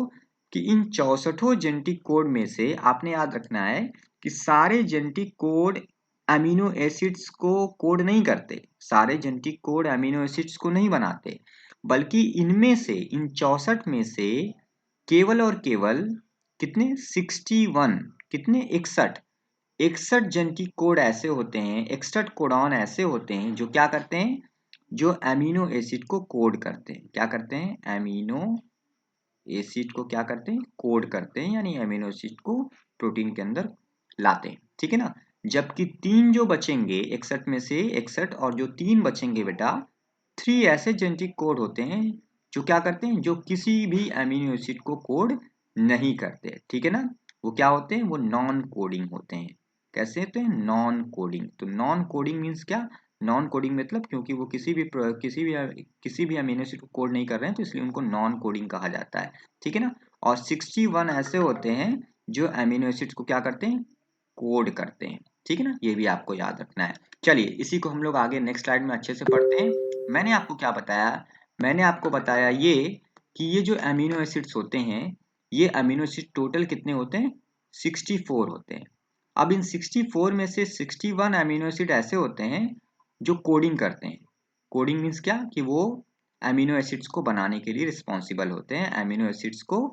कि इन 64 जेनेटिक कोड में से आपने याद रखना है कि सारे जेनेटिक कोड अमीनो एसिड्स को कोड नहीं करते। सारे जेनेटिक कोड अमीनो एसिड्स को नहीं बनाते, बल्कि इनमें से, इन 64 में से केवल और केवल कितने? 61, कितने? 61। 61 जेनेटिक कोड ऐसे होते हैं, 61 कोडॉन ऐसे होते हैं जो क्या करते हैं? जो अमीनो एसिड को कोड करते हैं। क्या करते हैं? अमीनो एसिड को क्या करते हैं? कोड करते हैं, यानी अमीनो एसिड को प्रोटीन के अंदर लाते हैं। ठीक है ना। जबकि तीन जो बचेंगे 61 में से, 61 और जो तीन बचेंगे बेटा, 3 ऐसे जेनेटिक कोड होते हैं जो क्या करते हैं? जो किसी भी अमीनो एसिड को कोड नहीं करते। ठीक है ना। वो क्या होते हैं? वो नॉन कोडिंग होते हैं। कैसे होते हैं? Non coding. तो नॉन कोडिंग मीन्स क्या? नॉन कोडिंग मतलब क्योंकि वो किसी भी अमीनो एसिड को कोड नहीं कर रहे हैं, तो इसलिए उनको नॉन कोडिंग कहा जाता है। ठीक है ना। और 61 ऐसे होते हैं जो अमीनो एसिड्स को क्या करते हैं? कोड करते हैं। ठीक है ना, ये भी आपको याद रखना है। चलिए इसी को हम लोग आगे नेक्स्ट स्लाइड में अच्छे से पढ़ते हैं। मैंने आपको क्या बताया? मैंने आपको बताया ये कि ये जो अमीनो एसिड्स होते हैं, ये अमीनो एसिड टोटल कितने होते हैं? 64 होते हैं। अब इन 64 में से 61 अमीनो एसिड ऐसे होते हैं जो कोडिंग करते हैं। कोडिंग मीन्स क्या? कि वो अमीनो एसिड्स को बनाने के लिए रिस्पॉन्सिबल होते हैं, अमीनो एसिड्स को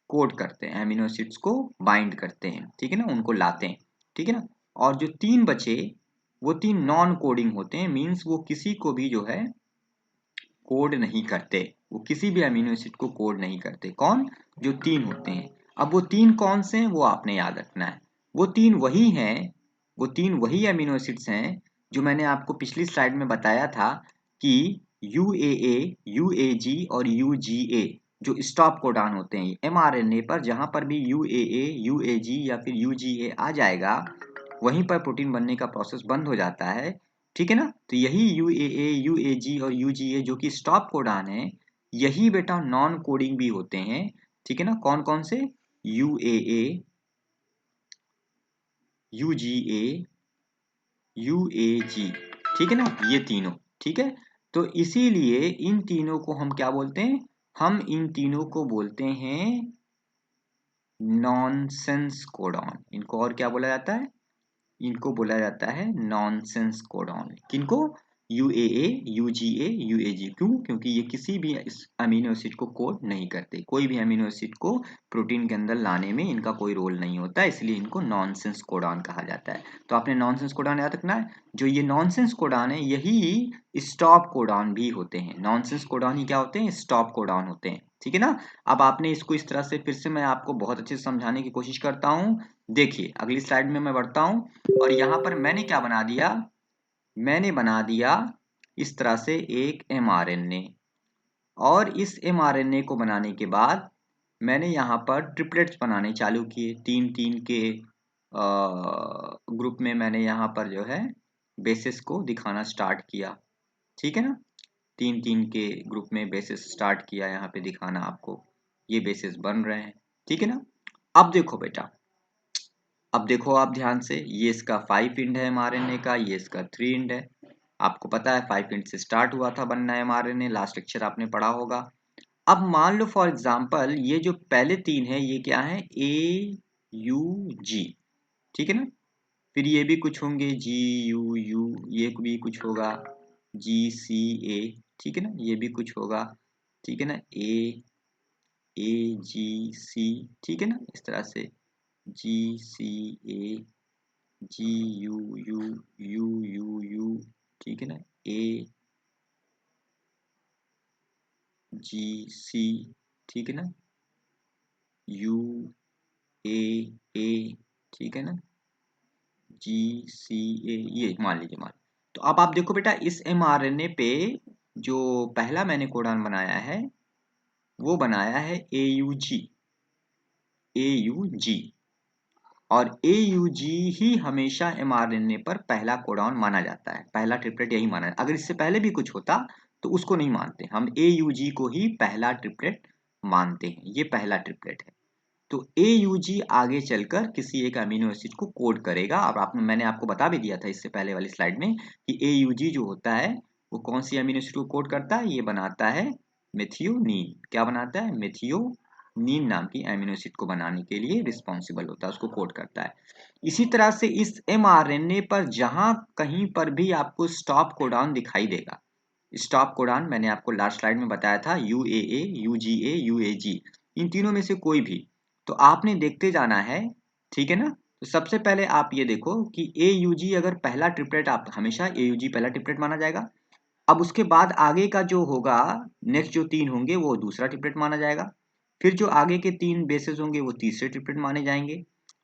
कोड करते हैं, अमीनो एसिड्स को बाइंड करते हैं। ठीक है ना, उनको लाते हैं। ठीक है ना। और जो तीन बचे वो तीन नॉन कोडिंग होते हैं, मीन्स वो किसी को भी जो है कोड नहीं करते। वो किसी भी अमीनो एसिड को कोड नहीं करते। कौन? जो तीन होते हैं। अब वो तीन कौन से हैं वो आपने याद रखना है। वो तीन वही हैं, वो तीन वही अमीनो एसिड्स हैं जो मैंने आपको पिछली स्लाइड में बताया था कि UAA, UAG और UGA जो स्टॉप कोडॉन होते हैं mRNA पर, जहां पर भी UAA, UAG या फिर UGA आ जाएगा वहीं पर प्रोटीन बनने का प्रोसेस बंद हो जाता है। ठीक है ना। तो यही UAA, UAG और UGA जो कि स्टॉप कोडॉन है, यही बेटा नॉन कोडिंग भी होते हैं। ठीक है ना। कौन कौन से? UAA, UGA, UAG। ठीक है ना, ये तीनों। ठीक है। तो इसीलिए इन तीनों को हम क्या बोलते हैं? हम इन तीनों को बोलते हैं नॉनसेंस कोडॉन। इनको और क्या बोला जाता है? इनको बोला जाता है नॉनसेंस कोडॉन। किनको? यूएए, यूजीए, यूएजी। क्यों? क्योंकि ये किसी भी इस अमीनो एसिड को कोड नहीं करते। कोई भी अमीनो एसिड को प्रोटीन के अंदर लाने में इनका कोई रोल नहीं होता, इसलिए इनको नॉनसेंस कोडॉन कहा जाता है। तो आपने नॉनसेंस कोडॉन याद रखना है। जो ये नॉनसेंस कोडॉन है यही स्टॉप कोडॉन भी होते हैं। नॉनसेंस कोडॉन ही क्या होते हैं? स्टॉप कोडॉन होते हैं। ठीक है ना? अब आपने इसको इस तरह से फिर से मैं आपको बहुत अच्छे से समझाने की कोशिश करता हूं। देखिए अगली स्लाइड में मैं बढ़ता हूं और यहां पर मैंने क्या बना दिया? मैंने बना दिया इस तरह से एक mRNA। और इस mRNA को बनाने के बाद मैंने यहाँ पर ट्रिपलेट्स बनाने चालू किए। 3-3 के ग्रुप में मैंने यहाँ पर जो है बेसिस को दिखाना स्टार्ट किया। ठीक है ना? 3-3 के ग्रुप में बेसिस स्टार्ट किया यहाँ पे दिखाना आपको। ये बेसिस बन रहे हैं। ठीक है ना? अब देखो बेटा, अब देखो आप ध्यान से, ये इसका 5 इंड है mRNA का, ये इसका 3 इंड है। आपको पता है 5 इंड से स्टार्ट हुआ था बनना mRNA, लास्ट लेक्चर आपने पढ़ा होगा। अब मान लो फॉर एग्जांपल ये जो पहले 3 है ये क्या है? ए यू जी। ठीक है ना? फिर ये भी कुछ होंगे जी यू यू, ये भी कुछ होगा जी सी ए। ठीक है ना? ये भी कुछ होगा। ठीक है ना? A G C. ठीक है ना? इस तरह से G C A, G U U, U U U. ठीक है ना? A G C. ठीक है ना? U A A. ठीक है ना? जी सी ए, ये मान लीजिए मान। तो अब आप देखो बेटा इस mRNA पे जो पहला मैंने कोडॉन बनाया है वो बनाया है AUG। AUG। और AUG ही हमेशा mRNA पर पहला कोडॉन माना जाता है, पहला ट्रिपलेट यही माना है। अगर इससे पहले भी कुछ होता तो उसको नहीं मानते, हम AUG को ही पहला ट्रिपलेट मानते हैं। ये पहला ट्रिपलेट है। तो AUG आगे चलकर किसी एक अमीनो एसिड को कोड करेगा। और आपने मैंने आपको बता भी दिया था इससे पहले वाली स्लाइड में कि AUG जो होता है वो कौन सी अमीनो एसिड को कोड करता है? ये बनाता है मेथियोनीन। क्या बनाता है? मेथियोनीन नाम की अमीनो एसिड को बनाने के लिए रिस्पॉन्सिबल होता है, उसको कोड करता है। इसी तरह से इस mRNA पर जहां कहीं पर भी आपको स्टॉप कोडॉन दिखाई देगा, स्टॉप कोडॉन मैंने आपको लास्ट स्लाइड में बताया था, UAA, UGA, UAG, इन तीनों में से कोई भी तो आपने देखते जाना है। ठीक है ना? तो सबसे पहले आप ये देखो कि AUG अगर पहला ट्रिपलेट, आप हमेशा AUG पहला ट्रिपलेट माना जाएगा। अब उसके बाद आगे का जो होगा, नेक्स्ट जो 3 होंगे वो दूसरा ट्रिपलेट माना जाएगा। फिर जो आगे के 3 बेसेस होंगे वो तीसरे ट्रिपलेट माने जाएंगे।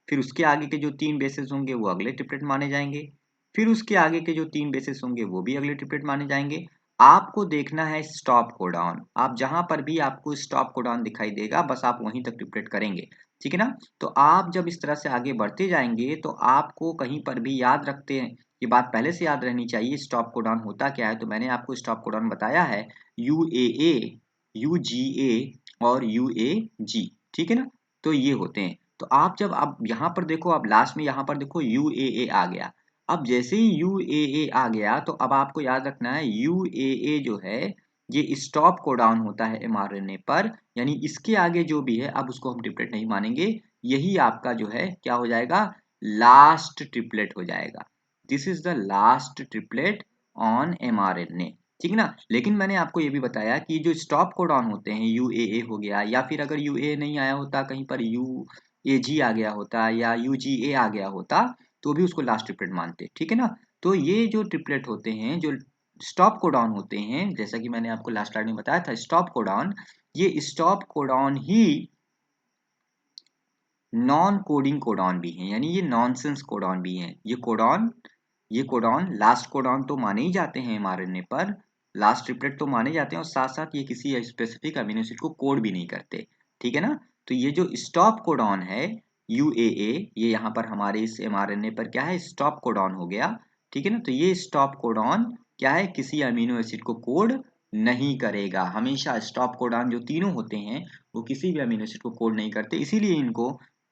फिर उसके आगे के जो 3 बेसेस होंगे वो अगले ट्रिपलेट माने जाएंगे। फिर उसके आगे के जो 3 बेसेस होंगे वो भी अगले ट्रिपलेट माने जाएंगे। आपको देखना है स्टॉप कोडॉन। आप जहां पर भी आपको स्टॉप कोडॉन दिखाई देगा बस आप वहीं तक ट्रिपलेट करेंगे। ठीक है ना? तो आप जब इस तरह से आगे बढ़ते जाएंगे तो आपको कहीं पर भी याद रखते हैं, ये बात पहले से याद रहनी चाहिए स्टॉप कोडॉन होता क्या है। तो मैंने आपको स्टॉप कोडॉन बताया है UAA, UGA और UAG। ठीक है ना? तो ये होते हैं। तो आप जब आप यहाँ पर देखो, आप लास्ट में यहाँ पर देखो UAA आ गया। अब जैसे ही UAA आ गया तो अब आपको याद रखना है UAA जो है ये स्टॉप कोडॉन होता है mRNA पर, यानी इसके आगे जो भी है अब उसको हम ट्रिपलेट नहीं मानेंगे। यही आपका जो है क्या हो जाएगा? लास्ट ट्रिपलेट हो जाएगा। This is the last triplet on mRNA। ठीक है ना? लेकिन मैंने आपको ये भी बताया कि जो स्टॉप कोडॉन होते हैं, UAA हो गया या फिर अगर UAA नहीं आया होता, कहीं पर UAG आ गया होता या UGA आ गया होता तो भी उसको लास्ट ट्रिपलेट मानते। ठीक है ना? तो ये जो ट्रिपलेट होते हैं, जो स्टॉप कोडॉन होते हैं, जैसा कि मैंने आपको लास्ट स्लाइड में बताया था स्टॉप कोडॉन, ये स्टॉप कोडॉन ही नॉन कोडिंग कोडॉन भी हैं, यानी ये नॉनसेंस कोडॉन भी हैं। ये कोडॉन लास्ट कोडॉन तो माने ही जाते हैं mRNA पर, लास्ट ट्रिपलेट तो माने जाते हैं और साथ साथ ये किसी स्पेसिफिक अमीनो एसिड को कोड भी नहीं करते। ठीक है ना? तो ये जो स्टॉप कोडॉन है UAA, ये यहाँ पर हमारे इस mRNA पर क्या है? स्टॉप कोडॉन हो गया। ठीक है ना? तो ये स्टॉप कोडॉन क्या है? किसी अमीनो एसिड को कोड नहीं करेगा। हमेशा स्टॉप कोडॉन जो तीनों होते हैं वो किसी भी अमीनो एसिड को कोड नहीं करते, इसीलिए इनको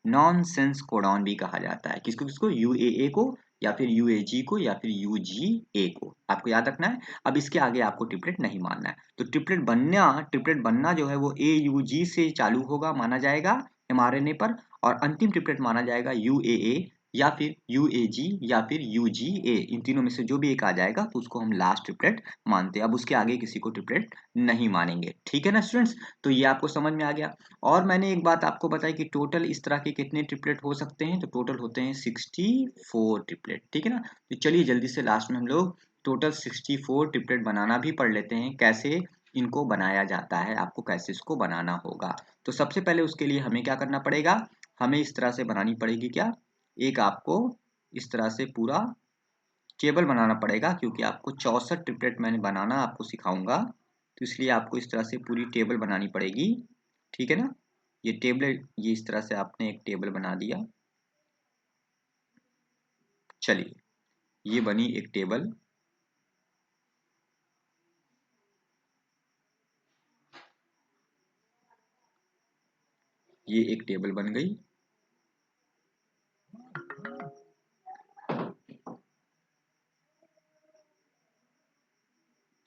नॉनसेंस कोडॉन भी कहा जाता है। किसको किसको? UAA को, या फिर UAG को या फिर UGA को, आपको याद रखना है। अब इसके आगे आपको ट्रिपलेट नहीं मानना है। तो ट्रिपलेट बनना जो है वो AUG से चालू होगा, माना जाएगा mRNA पर, और अंतिम ट्रिपलेट माना जाएगा UAA या फिर UAG या फिर UGA। इन तीनों में से जो भी एक आ जाएगा तो उसको हम लास्ट ट्रिपलेट मानते हैं। अब उसके आगे किसी को ट्रिपलेट नहीं मानेंगे, ठीक है ना स्टूडेंट्स। तो ये आपको समझ में आ गया। और मैंने एक बात आपको बताई कि टोटल इस तरह के कितने ट्रिपलेट हो सकते हैं, तो टोटल होते हैं 64 ट्रिपलेट, ठीक है ना। तो चलिए जल्दी से लास्ट में हम लोग टोटल 64 ट्रिपलेट बनाना भी पढ़ लेते हैं, कैसे इनको बनाया जाता है, आपको कैसे इसको बनाना होगा। तो सबसे पहले उसके लिए हमें क्या करना पड़ेगा, हमें इस तरह से बनानी पड़ेगी क्या, एक आपको इस तरह से पूरा टेबल बनाना पड़ेगा, क्योंकि आपको 64 ट्रिपलेट मैंने बनाना आपको सिखाऊंगा, तो इसलिए आपको इस तरह से पूरी टेबल बनानी पड़ेगी, ठीक है ना। ये टेबल, ये इस तरह से आपने एक टेबल बना दिया। चलिए ये बनी एक टेबल। ये एक टेबल बन गई।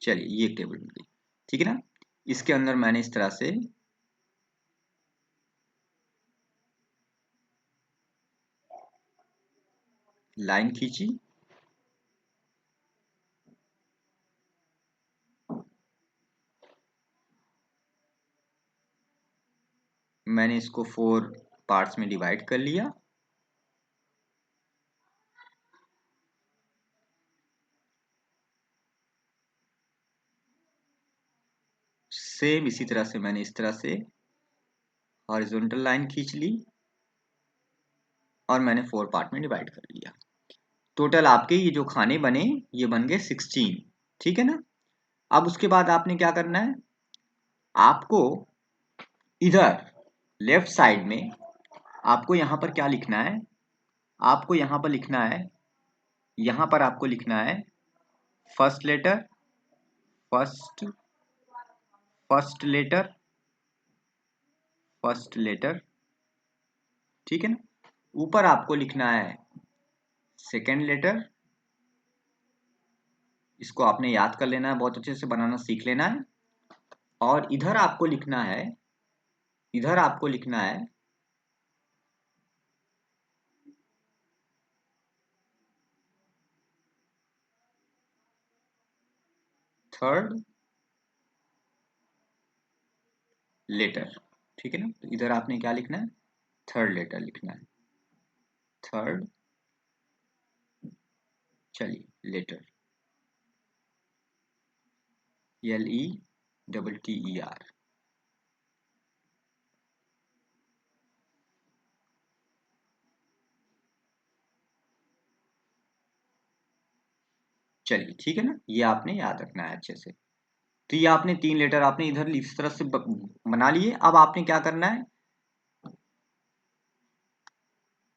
चलिए ये एक टेबल बन गई, ठीक है ना। इसके अंदर मैंने इस तरह से लाइन खींची, मैंने इसको 4 पार्ट्स में डिवाइड कर लिया। सेम इसी तरह से मैंने इस तरह से हॉरिजॉन्टल लाइन खींच ली और मैंने 4 पार्ट में डिवाइड कर लिया। टोटल आपके ये जो खाने बने ये बन गए 16, ठीक है ना। अब उसके बाद आपने क्या करना है, आपको इधर लेफ्ट साइड में आपको यहां पर क्या लिखना है, आपको यहां पर लिखना है, यहां पर आपको लिखना है first letter, first first letter, first letter, ठीक है ना। ऊपर आपको लिखना है सेकेंड लेटर, इसको आपने याद कर लेना है, बहुत अच्छे से बनाना सीख लेना है। और इधर आपको लिखना है, इधर आपको लिखना है थर्ड लेटर, ठीक है ना। तो इधर आपने क्या लिखना है, थर्ड लेटर लिखना है, थर्ड, चलिए लेटर, LETTER। चलिए ठीक है ना, ये आपने याद रखना है अच्छे से। तो ये आपने 3 लेटर आपने इधर इस तरह से बना लिए। अब आपने क्या करना है,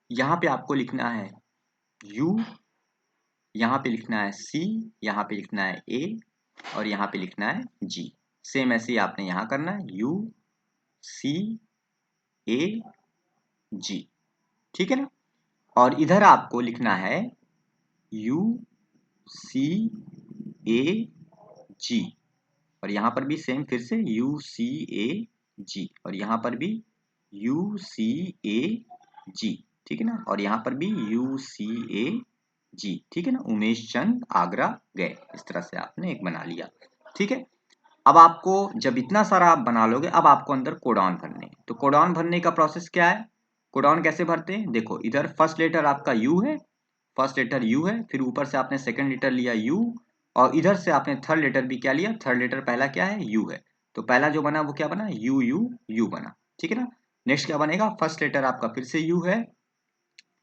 यहाँ पे आपको लिखना है U, यहाँ पे लिखना है C, यहाँ पे लिखना है A और यहाँ पे लिखना है G। सेम ऐसे ही आपने यहाँ करना है U C A G, ठीक है ना। और इधर आपको लिखना है U C A G और यहाँ पर भी सेम फिर से U C A G और यहाँ पर भी U C A G, ठीक है ना। और यहाँ पर भी U C A G, ठीक है ना। उमेश चंद आगरा गए, इस तरह से आपने एक बना लिया, ठीक है। अब आपको जब इतना सारा आप बना लोगे, अब आपको अंदर कोडान भरने हैं। तो कोडान भरने का प्रोसेस क्या है, कोडान कैसे भरते हैं, देखो इधर फर्स्ट लेटर आपका U है, फर्स्ट लेटर U है, फिर ऊपर से आपने सेकंड लेटर लिया U और इधर से आपने थर्ड लेटर भी क्या लिया, थर्ड लेटर पहला क्या है U है। तो पहला जो बना वो क्या बना, U U U बना, ठीक है ना। नेक्स्ट क्या बनेगा, फर्स्ट लेटर आपका फिर से U है,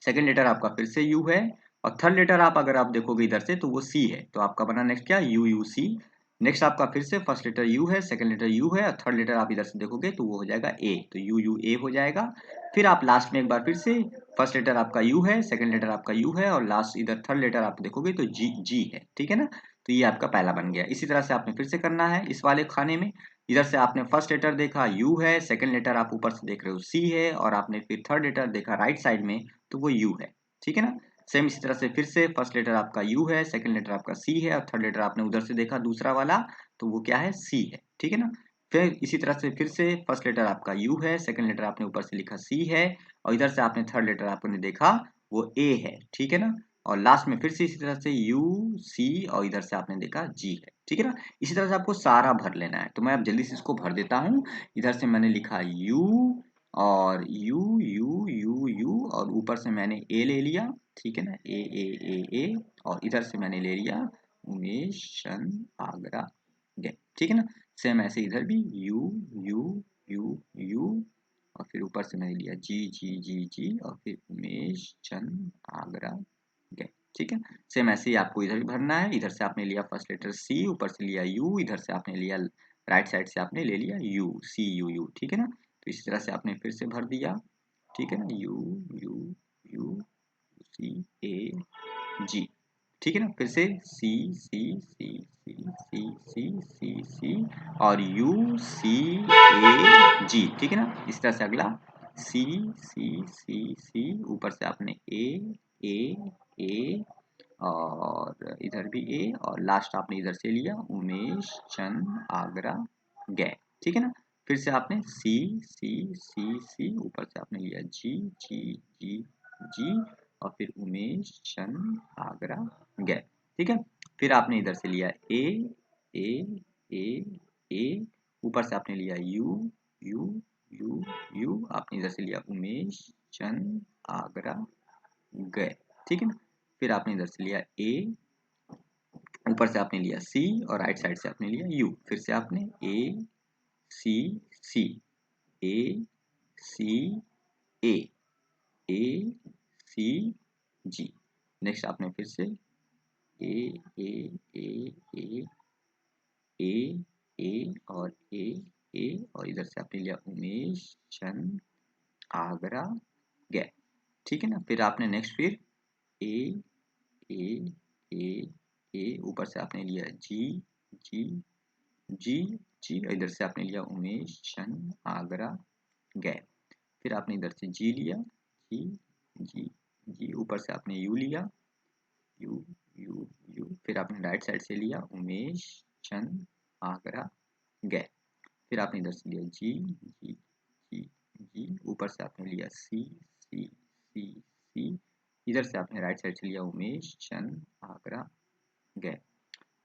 सेकंड लेटर आपका फिर से U है और थर्ड लेटर आप अगर आप देखोगे इधर से तो वो C है, तो आपका बना नेक्स्ट क्या, U U C। नेक्स्ट आपका फिर से फर्स्ट लेटर U है, सेकंड लेटर U है और थर्ड लेटर आप इधर से देखोगे तो वो हो जाएगा A, तो U U A हो जाएगा। फिर आप लास्ट में एक बार फिर से फर्स्ट लेटर आपका U है, सेकंड लेटर आपका U है और लास्ट इधर थर्ड लेटर आप देखोगे तो G G है, ठीक है ना। तो ये आपका पहला बन गया। इसी तरह से आपने फिर से करना है इस वाले खाने में। इधर से आपने फर्स्ट लेटर देखा U है, सेकंड लेटर आप ऊपर से देख रहे हो C है और आपने फिर थर्ड लेटर देखा राइट साइड में तो वो U है, ठीक है ना। सेम इसी तरह से फिर से फर्स्ट लेटर आपका यू है, सेकंड लेटर आपका सी है और थर्ड लेटर आपने उधर से देखा दूसरा वाला, तो वो क्या है, सी है, ठीक है ना। फिर इसी तरह से फिर से फर्स्ट लेटर आपका यू है, सेकंड लेटर आपने ऊपर से लिखा सी है और इधर से आपने थर्ड लेटर आपने देखा वो ए है, ठीक है ना। और लास्ट में फिर से इसी तरह से यू सी और इधर से आपने देखा जी है, ठीक है ना। इसी तरह से आपको सारा भर लेना है, तो मैं अब जल्दी से इसको भर देता हूँ। इधर से मैंने लिखा यू और यू यू यू यू और ऊपर से मैंने ए ले लिया, ठीक है ना, ए और इधर से मैंने ले लिया उमेश चंद आगरा गए, ठीक है ना। सेम ऐसे इधर भी यू यू यू यू और फिर ऊपर से मैंने लिया जी जी जी जी और फिर उमेश चंद आगरा गए, ठीक है। सेम ऐसे ही आपको इधर भी भरना है। इधर से आपने लिया फर्स्ट लेटर सी, ऊपर से लिया यू, इधर से आपने लिया राइट साइड से आपने ले लिया यू सी यू यू, ठीक है ना। तो इस तरह से आपने फिर से भर दिया, ठीक है ना, you U you see A जी, ठीक है ना। फिर से सी सी सी सी सी सी सी सी और यू सी ए जी, ठीक है ना। इस तरह से अगला सी सी सी सी ऊपर से आपने ए ए और इधर भी ए और लास्ट आपने इधर से लिया उमेश चंद आगरा गए, ठीक है ना। फिर से आपने सी सी सी सी ऊपर से आपने लिया जी जी जी जी और फिर उमेश चंद आगरा गए, ठीक है। फिर आपने इधर से लिया ए ए ए ए ऊपर से आपने लिया यू यू यू यू आपने इधर से लिया उमेश चंद आगरा गए, ठीक है ना। फिर आपने इधर से लिया ए, ऊपर से आपने लिया सी और राइट साइड से आपने लिया यू, फिर से आपने ए सी सी ए सी ए ए सी जी। नेक्स्ट आपने फिर से ए ए ए ए ए ए और ए और इधर से आपने लिया उमेश चंद आगरा गए, ठीक है ना। फिर आपने नेक्स्ट फिर ए ए ए ए ऊपर से आपने लिया जी जी जी जी और इधर से आपने लिया उमेश चंद आगरा गए। फिर आपने इधर से जी लिया जी जी जी ऊपर से आपने यू लिया यू यू यू फिर आपने राइट साइड से लिया उमेश चंद आगरा गए। फिर आपने इधर से लिया जी जी जी जी ऊपर से आपने लिया सी सी सी सी इधर से आपने राइट साइड से लिया उमेश चंद आगरा गए।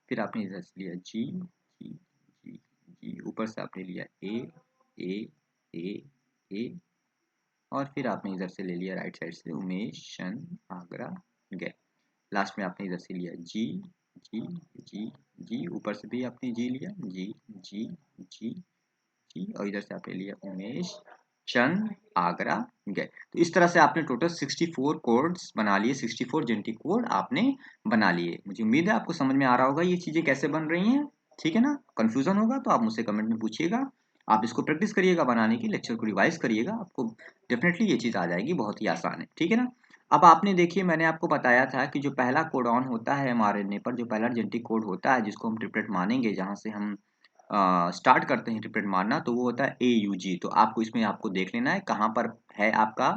फिर आपने इधर से लिया जी जी जी जी ऊपर से आपने लिया ए ए ए और फिर आपने इधर से ले लिया राइट साइड से उमेश चंद आगरा गए। लास्ट में आपने इधर से लिया जी जी जी जी ऊपर से भी आपने जी लिया जी जी जी जी और इधर से आपने लिया उमेश चंद आगरा गए। तो इस तरह से आपने टोटल 64 कोड्स बना लिए, 64 जेनेटिक कोड आपने बना लिए। मुझे उम्मीद है आपको समझ में आ रहा होगा ये चीजें कैसे बन रही हैं, ठीक है ना। कंफ्यूजन होगा तो आप मुझसे कमेंट में पूछिएगा। आप इसको प्रैक्टिस करिएगा बनाने की, लेक्चर को रिवाइज करिएगा, आपको डेफिनेटली ये चीज आ जाएगी, बहुत ही आसान है, ठीक है ना। अब आपने देखिए मैंने आपको बताया था कि जो पहला कोडॉन होता है एमआरएनए पर, जो पहला जेनेटिक कोड होता है जिसको हम ट्रिपलेट मानेंगे, जहां से हम स्टार्ट करते हैं ट्रिपलेट मारना, तो वो होता है AUG। तो आपको इसमें आपको देख लेना है कहाँ पर है आपका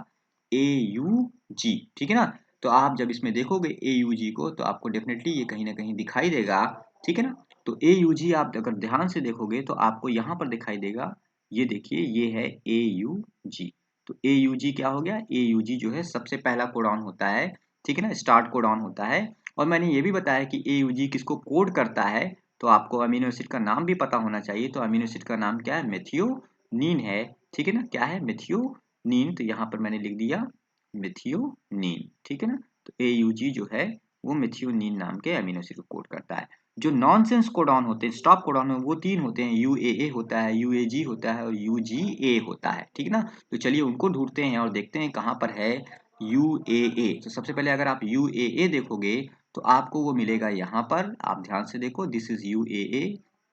AUG, ठीक है ना। तो आप जब इसमें देखोगे AUG को तो आपको डेफिनेटली ये कहीं ना कहीं दिखाई देगा, ठीक है ना। तो AUG आप अगर ध्यान से देखोगे तो आपको यहाँ पर दिखाई देगा, ये देखिए ये है AUG। तो AUG क्या हो गया, AUG जो है सबसे पहला कोडॉन होता है, ठीक है ना, स्टार्ट कोडॉन होता है। और मैंने ये भी बताया कि AUG किसको कोड करता है, तो आपको अमीनो एसिड का नाम भी पता होना चाहिए। तो अमीनो एसिड का नाम क्या है, मेथियोनीन है, ठीक है ना। क्या है, मेथियोनीन। तो यहाँ पर मैंने लिख दिया मेथियोनीन, ठीक है ना। तो AUG जो है वो मेथियोनीन नाम के अमीनो एसिड को कोड करता है। जो नॉनसेंस कोडॉन होते हैं, स्टॉप कोडॉन वो तीन होते हैं, UAA होता है, UAG होता है और UGA होता है, ठीक है ना। तो चलिए उनको ढूंढते हैं और देखते हैं कहाँ पर है UAA। तो सबसे पहले अगर आप UAA देखोगे तो आपको वो मिलेगा यहाँ पर, आप ध्यान से देखो, दिस इज UAA,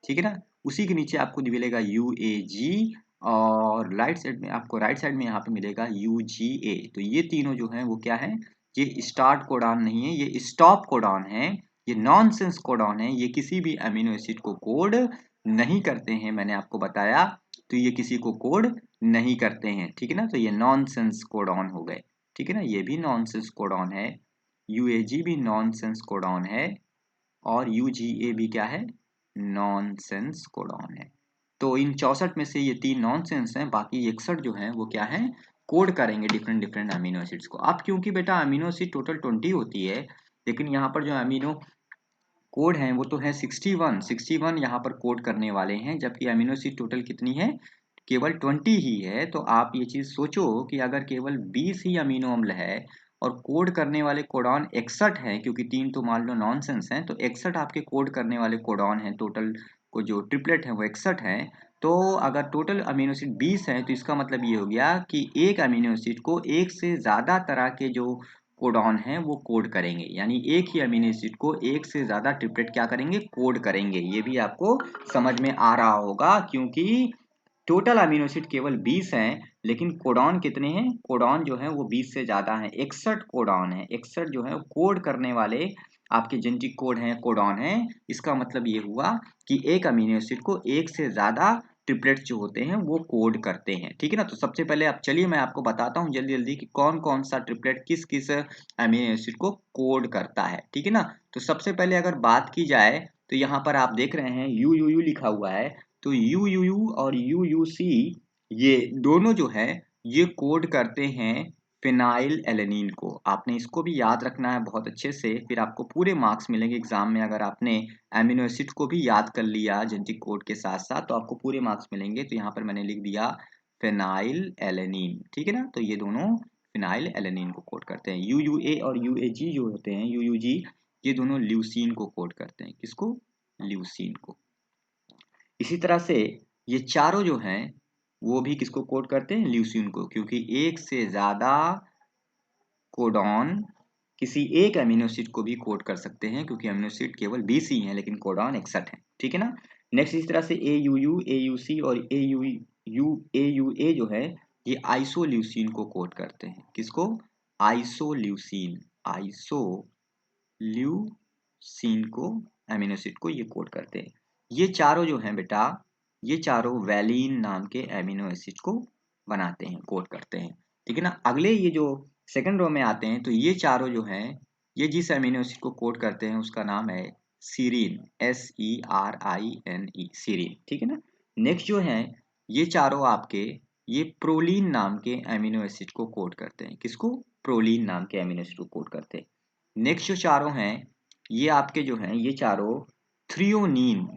ठीक है ना। उसी के नीचे आपको मिलेगा UAG और राइट साइड में यहाँ पे मिलेगा UGA। तो ये तीनों जो हैं वो क्या है, ये स्टार्ट कोडॉन नहीं है, ये स्टॉप कोडॉन है, ये नॉनसेंस कोडॉन है, ये किसी भी अमीनो एसिड को कोड नहीं करते हैं, मैंने आपको बताया। तो ये किसी को कोड नहीं करते हैं, ठीक है ना। तो ये नॉनसेंस कोडॉन हो गए, ठीक है ना, ये भी नॉनसेंस कोडॉन है, UAG भी नॉनसेंस कोडॉन है और UGA भी क्या है, नॉनसेंस कोडॉन है। तो इन 64 में से ये 3 नॉनसेंस हैं, बाकी 61 जो हैं वो क्या हैं, कोड करेंगे डिफरेंट डिफरेंट अमीनो एसिड्स को। अब क्योंकि बेटा अमीनो एसिड टोटल 20 होती है, लेकिन यहाँ पर जो अमीनो कोड हैं वो तो है 61 यहाँ पर कोड करने वाले हैं, जबकि अमीनो एसिड टोटल कितनी है, केवल 20 ही है। तो आप ये चीज सोचो कि अगर केवल 20 ही अमीनो अम्ल है और कोड करने वाले कोडॉन 61 हैं, क्योंकि 3 तो मान लो नॉनसेंस हैं, तो 61 आपके कोड करने वाले कोडॉन हैं, टोटल को जो ट्रिपलेट है वो 61 हैं। तो अगर टोटल अमीनो एसिड 20 हैं तो इसका मतलब ये हो गया कि एक अमीनो एसिड को एक से ज्यादा तरह के जो कोडॉन हैं वो कोड करेंगे, यानी एक ही अमीनो एसिड को एक से ज्यादा ट्रिपलेट क्या करेंगे, कोड करेंगे। ये भी आपको समझ में आ रहा होगा, क्योंकि टोटल अमीनो एसिड केवल 20 हैं, लेकिन कोडॉन कितने हैं, कोडॉन जो है वो 20 से ज्यादा हैं, 61 कोडॉन है, 61 जो है कोड करने वाले आपके जेनेटिक कोड हैं, कोडॉन है। इसका मतलब ये हुआ कि एक अमीनो एसिड को एक से ज्यादा ट्रिपलेट्स जो होते हैं वो कोड करते हैं, ठीक है ना। तो सबसे पहले अब चलिए मैं आपको बताता हूँ जल्दी जल्दी कि कौन कौन सा ट्रिपलेट किस किस अमीनो एसिड को कोड करता है, ठीक है ना। तो सबसे पहले अगर बात की जाए तो यहाँ पर आप देख रहे हैं यू लिखा हुआ है, तो यू और यूयूसी ये दोनों जो है ये कोड करते हैं फिनाइल एलेनिन को। आपने इसको भी याद रखना है बहुत अच्छे से, फिर आपको पूरे मार्क्स मिलेंगे एग्जाम में अगर आपने एमिनो एसिड को भी याद कर लिया जेनेटिक कोड के साथ साथ, तो आपको पूरे मार्क्स मिलेंगे। तो यहाँ पर मैंने लिख दिया फिनाइल एलेनिन, ठीक है ना। तो ये दोनों फिनाइल एलेनिन को कोड करते हैं। यूयूए और यूएजी जो होते हैं, यूयूजी ये दोनों ल्यूसीन को कोड करते हैं। किसको, ल्यूसीन को। इसी तरह से ये चारों जो हैं वो भी किसको कोड करते हैं, ल्यूसीन को, क्योंकि एक से ज्यादा कोडॉन किसी एक अमीनो एसिड को भी कोड कर सकते हैं, क्योंकि अमीनो एसिड केवल 20 ही हैं लेकिन कोडॉन 61 है, ठीक है ना। नेक्स्ट इस तरह से AUU, AUC और AUA जो है ये आइसोल्यूसिन को कोड करते हैं। किसको, आइसोल्यूसिन, आइसोल्यूसिन को अमीनो एसिड को ये कोड करते हैं। ये चारों जो हैं बेटा, ये चारों वैलिन नाम के अमीनो एसिड को बनाते हैं, कोड करते हैं, ठीक है ना। अगले ये जो सेकंड रो में आते हैं, तो ये चारों जो हैं ये जिस अमीनो एसिड को कोड करते हैं उसका नाम है सीरीन, SERINE, सीरीन, ठीक है ना। नेक्स्ट जो है ये चारों आपके ये प्रोलीन नाम के अमीनो एसिड को कोड करते हैं। किसको, प्रोलीन नाम के अमीनो एसिड को कोड करते हैं। नेक्स्ट जो चारों हैं ये आपके जो हैं ये चारों थ्रियोनीन,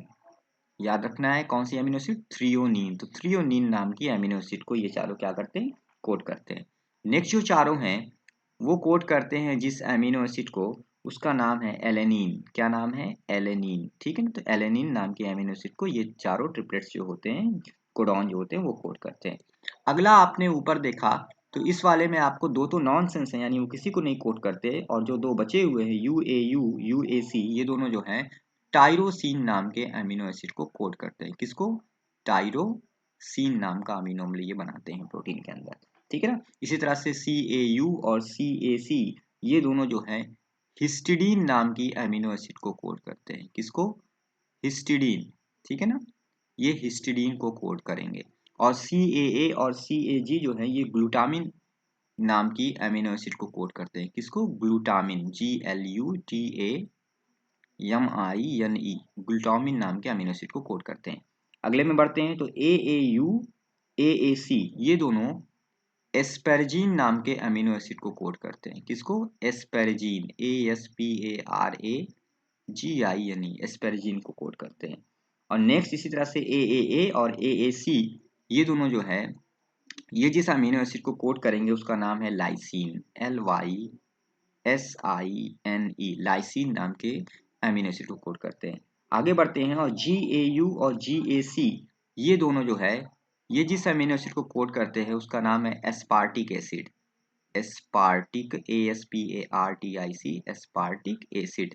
याद रखना है कौन सी अमीनो एसिड, थ्रियोनीन। तो थ्रियोनीन नाम की अमीनो एसिड को ये चारों क्या करते हैं, कोड करते हैं। नेक्स्ट जो चारों हैं वो कोड करते हैं जिस अमीनो एसिड को, उसका नाम है एलेनिन। क्या नाम है, एलेनिन, ठीक है ना। तो एलेनिन नाम के अमीनो एसिड को ये चारों ट्रिपलेट्स जो होते हैं, कोडॉन जो होते हैं वो कोड करते हैं। अगला आपने ऊपर देखा तो इस वाले में आपको दो तो नॉनसेंस हैं, यानी वो किसी को नहीं कोड करते, और जो दो बचे हुए हैं UAU, UAC ये दोनों जो हैं टाइरोसिन नाम के अमीनो एसिड को कोड करते हैं। किसको, टाइरोसिन नाम का अमीनो अम्ल ये बनाते हैं प्रोटीन के अंदर, ठीक है ना। इसी तरह से CAU और CAC ये दोनों जो है हिस्टिडीन नाम की अमीनो एसिड को कोड करते हैं। किसको, हिस्टिडीन, ठीक है ना, ये हिस्टिडीन को कोड करेंगे। और CAA और CAG जो है ये ग्लूटामिन नाम की अमीनो एसिड को कोड करते हैं। किसको, ग्लूटामिन, GLUTAMINE, ग्लूटामिन नाम के अमीनो एसिड को कोड करते हैं। अगले में बढ़ते हैं तो AAU, AAC ये दोनों एस्पेरजीन नाम के अमीनो एसिड को कोड करते हैं। किसको, एस्पेरजीन, ASPARAGINE, एस्पेरजीन को कोड करते हैं। और नेक्स्ट इसी तरह से AAA और AAC ये दोनों जो है ये जिस अमीनो एसिड को कोड करेंगे उसका नाम है लाइसीन, LYSINE, लाइसीन नाम के अमीनो एसिड को कोड करते हैं। आगे बढ़ते हैं और GAU और GAC ये दोनों जो है ये जिस अमीनो एसिड को कोड करते हैं उसका नाम है aspartic acid, aspartic, ASPARTIC, aspartic acid,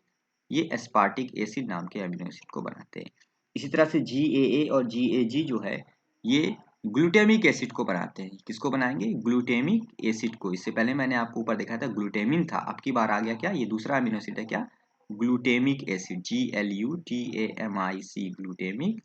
ये एस्पार्टिक एसिड नाम के अमीनो एसिड को बनाते हैं। इसी तरह से GAA और GAG जो है ये ग्लूटेमिक एसिड को बनाते हैं। किसको बनाएंगे, ग्लूटेमिक एसिड को। इससे पहले मैंने आपको ऊपर दिखाया था ग्लूटेमिन था, अब की बार आ गया क्या, ये दूसरा अमीनो एसिड है क्या, glutamic acid, GLUTAMIC, glutamic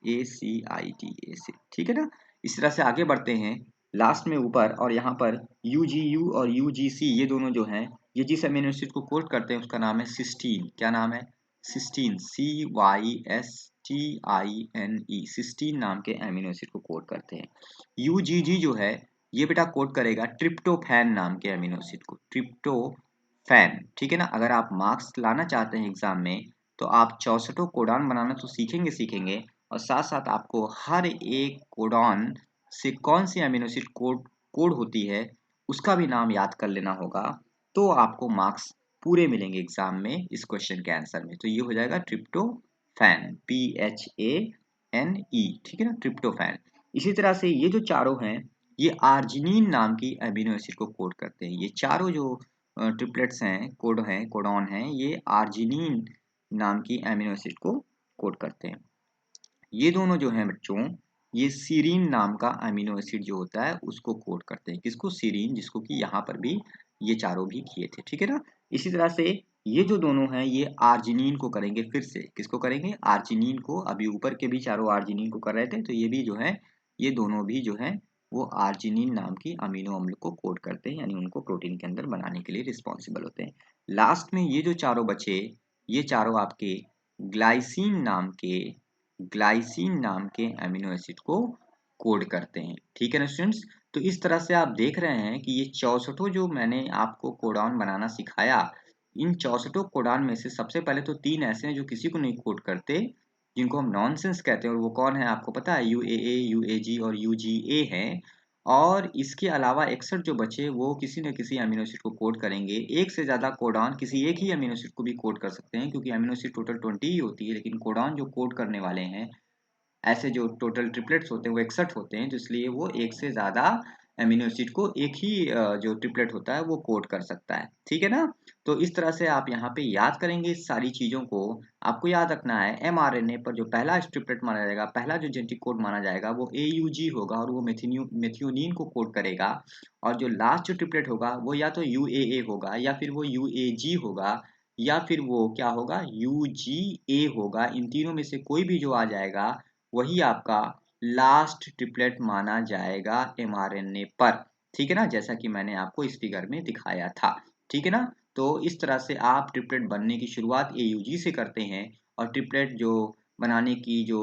ACID acid, ठीक है ना। इस तरह से आगे बढ़ते हैं लास्ट में ऊपर और यहाँ पर UGU और UGC ये दोनों जो हैं ये जिस अमीनो एसिड को कोड करते हैं उसका नाम है सिस्टीन। क्या नाम है? सिस्टीन, CYSTINE, सिस्टीन नाम के अमीनो एसिड को कोड करते हैं। UGG जो है ये बेटा कोड करेगा ट्रिप्टोफैन नाम के अमीनो एसिड को, ट्रिप्टोफैन। ठीक है ना। अगर आप मार्क्स लाना चाहते हैं एग्जाम में तो आप 64 कोडान बनाना तो सीखेंगे और साथ साथ आपको हर एक कोडॉन से कौन सी अमीनो एसिड कोड कोड होती है उसका भी नाम याद कर लेना होगा, तो आपको मार्क्स पूरे मिलेंगे एग्जाम में इस क्वेश्चन के आंसर में। तो ये हो जाएगा ट्रिप्टोफैन, PHANE। ठीक है ना, ट्रिप्टोफैन। इसी तरह से ये जो चारों हैं ये आर्जिनिन नाम की अमीनो एसिड को कोड करते हैं। ये चारों जो ट्रिपलेट्स हैं, कोडॉन हैं, ये आर्जिनिन नाम की अमीनो एसिड को कोड करते हैं। ये दोनों जो हैं बच्चों ये सीरीन नाम का अमीनो एसिड जो होता है उसको कोड करते हैं। किसको? सीरीन, जिसको कि यहाँ पर भी ये चारों भी किए थे। ठीक है ना। इसी तरह से ये जो दोनों हैं ये आर्जिनिन को करेंगे। फिर से किसको करेंगे? आर्जिनिन को। अभी ऊपर के भी चारों आर्जिनिन को कर रहे थे, तो ये भी जो है ये दोनों भी जो है वो आर्जिनिन नाम की अमीनो अम्ल को कोड करते हैं, यानी उनको प्रोटीन के अंदर बनाने के लिए रिस्पॉन्सिबल होते हैं। लास्ट में ये जो चारों बचे ये चारों आपके ग्लाइसिन नाम के अमीनो एसिड को कोड करते हैं। ठीक है ना स्टूडेंट्स। तो इस तरह से आप देख रहे हैं कि ये 64 जो मैंने आपको कोडान बनाना सिखाया, इन 64 कोडान में से सबसे पहले तो 3 ऐसे हैं जो किसी को नहीं कोड करते, जिनको हम नॉनसेंस कहते हैं। और वो कौन है आपको पता है? UAA, UAG और UGA हैं। और इसके अलावा 61 जो बचे वो किसी न किसी अमीनो एसिड को कोड करेंगे। एक से ज़्यादा कोडान किसी एक ही अमीनो एसिड को भी कोड कर सकते हैं, क्योंकि अमीनो एसिड टोटल 20 ही होती है, लेकिन कोडान जो कोड करने वाले हैं ऐसे जो टोटल ट्रिपलेट्स होते हैं वो 61 होते हैं, तो इसलिए वो एक से ज़्यादा अमीनो एसिड को एक ही जो ट्रिपलेट होता है वो कोड कर सकता है। ठीक है ना। तो इस तरह से आप यहाँ पे याद करेंगे इस सारी चीज़ों को। आपको याद रखना है mRNA पर जो पहला ट्रिपलेट माना जाएगा, पहला जो जेनेटिक कोड माना जाएगा वो AUG होगा और वो मेथियोनिन को कोड करेगा। और जो लास्ट जो ट्रिपलेट होगा वो या तो UAA होगा या फिर वो UAG होगा या फिर वो क्या होगा? UGA होगा। इन तीनों में से कोई भी जो आ जाएगा वही आपका लास्ट ट्रिपलेट माना जाएगा mRNA पर। ठीक है ना, जैसा कि मैंने आपको इस फिगर में दिखाया था। ठीक है ना। तो इस तरह से आप ट्रिपलेट बनने की शुरुआत AUG से करते हैं और ट्रिपलेट जो बनाने की जो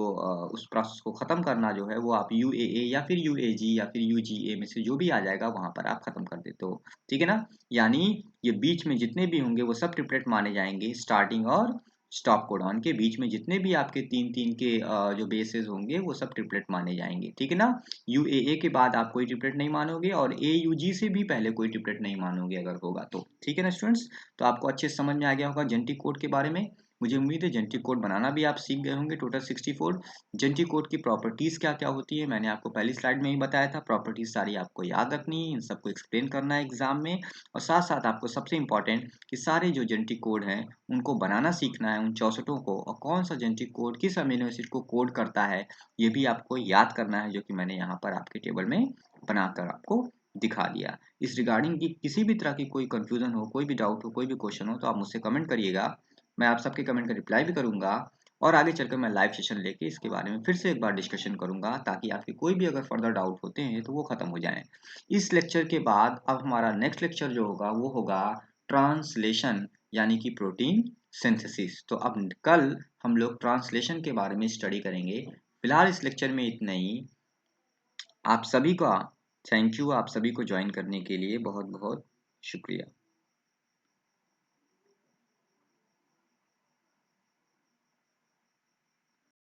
उस प्रोसेस को खत्म करना जो है वो आप UAA या फिर UAG या फिर UGA में से जो भी आ जाएगा वहां पर आप खत्म कर देते हो। ठीक है ना। यानी ये बीच में जितने भी होंगे वो सब ट्रिपलेट माने जाएंगे। स्टार्टिंग और स्टॉप कोडॉन के बीच में जितने भी आपके तीन के जो बेसेस होंगे वो सब ट्रिपलेट माने जाएंगे। ठीक है ना। UAA के बाद आप कोई ट्रिपलेट नहीं मानोगे और AUG से भी पहले कोई ट्रिपलेट नहीं मानोगे अगर होगा तो। ठीक है ना स्टूडेंट्स। तो आपको अच्छे से समझ में आ गया होगा जेनेटिक कोड के बारे में। मुझे उम्मीद है जेनेटिक कोड बनाना भी आप सीख गए होंगे। टोटल 64 जेनेटिक कोड की प्रॉपर्टीज क्या क्या होती है मैंने आपको पहली स्लाइड में ही बताया था। प्रॉपर्टीज सारी आपको याद रखनी है, इन सबको एक्सप्लेन करना है एग्जाम में। और साथ साथ आपको सबसे इंपॉर्टेंट कि सारे जो जेनेटिक कोड हैं उनको बनाना सीखना है, उन 64 को, और कौन सा जेनेटिक कोड किस अमीनो एसिड को कोड करता है ये भी आपको याद करना है, जो कि मैंने यहाँ पर आपके टेबल में बनाकर आपको दिखा दिया। इस रिगार्डिंग की किसी भी तरह की कोई कंफ्यूजन हो, कोई भी डाउट हो, कोई भी क्वेश्चन हो तो आप मुझसे कमेंट करिएगा। मैं आप सबके कमेंट का रिप्लाई भी करूंगा और आगे चलकर मैं लाइव सेशन लेके इसके बारे में फिर से एक बार डिस्कशन करूंगा, ताकि आपके कोई भी अगर फर्दर डाउट होते हैं तो वो खत्म हो जाएं। इस लेक्चर के बाद अब हमारा नेक्स्ट लेक्चर जो होगा वो होगा ट्रांसलेशन, यानी कि प्रोटीन सिंथेसिस। तो अब कल हम लोग ट्रांसलेशन के बारे में स्टडी करेंगे। फिलहाल इस लेक्चर में इतना ही। आप सभी का थैंक यू, आप सभी को ज्वाइन करने के लिए बहुत बहुत शुक्रिया।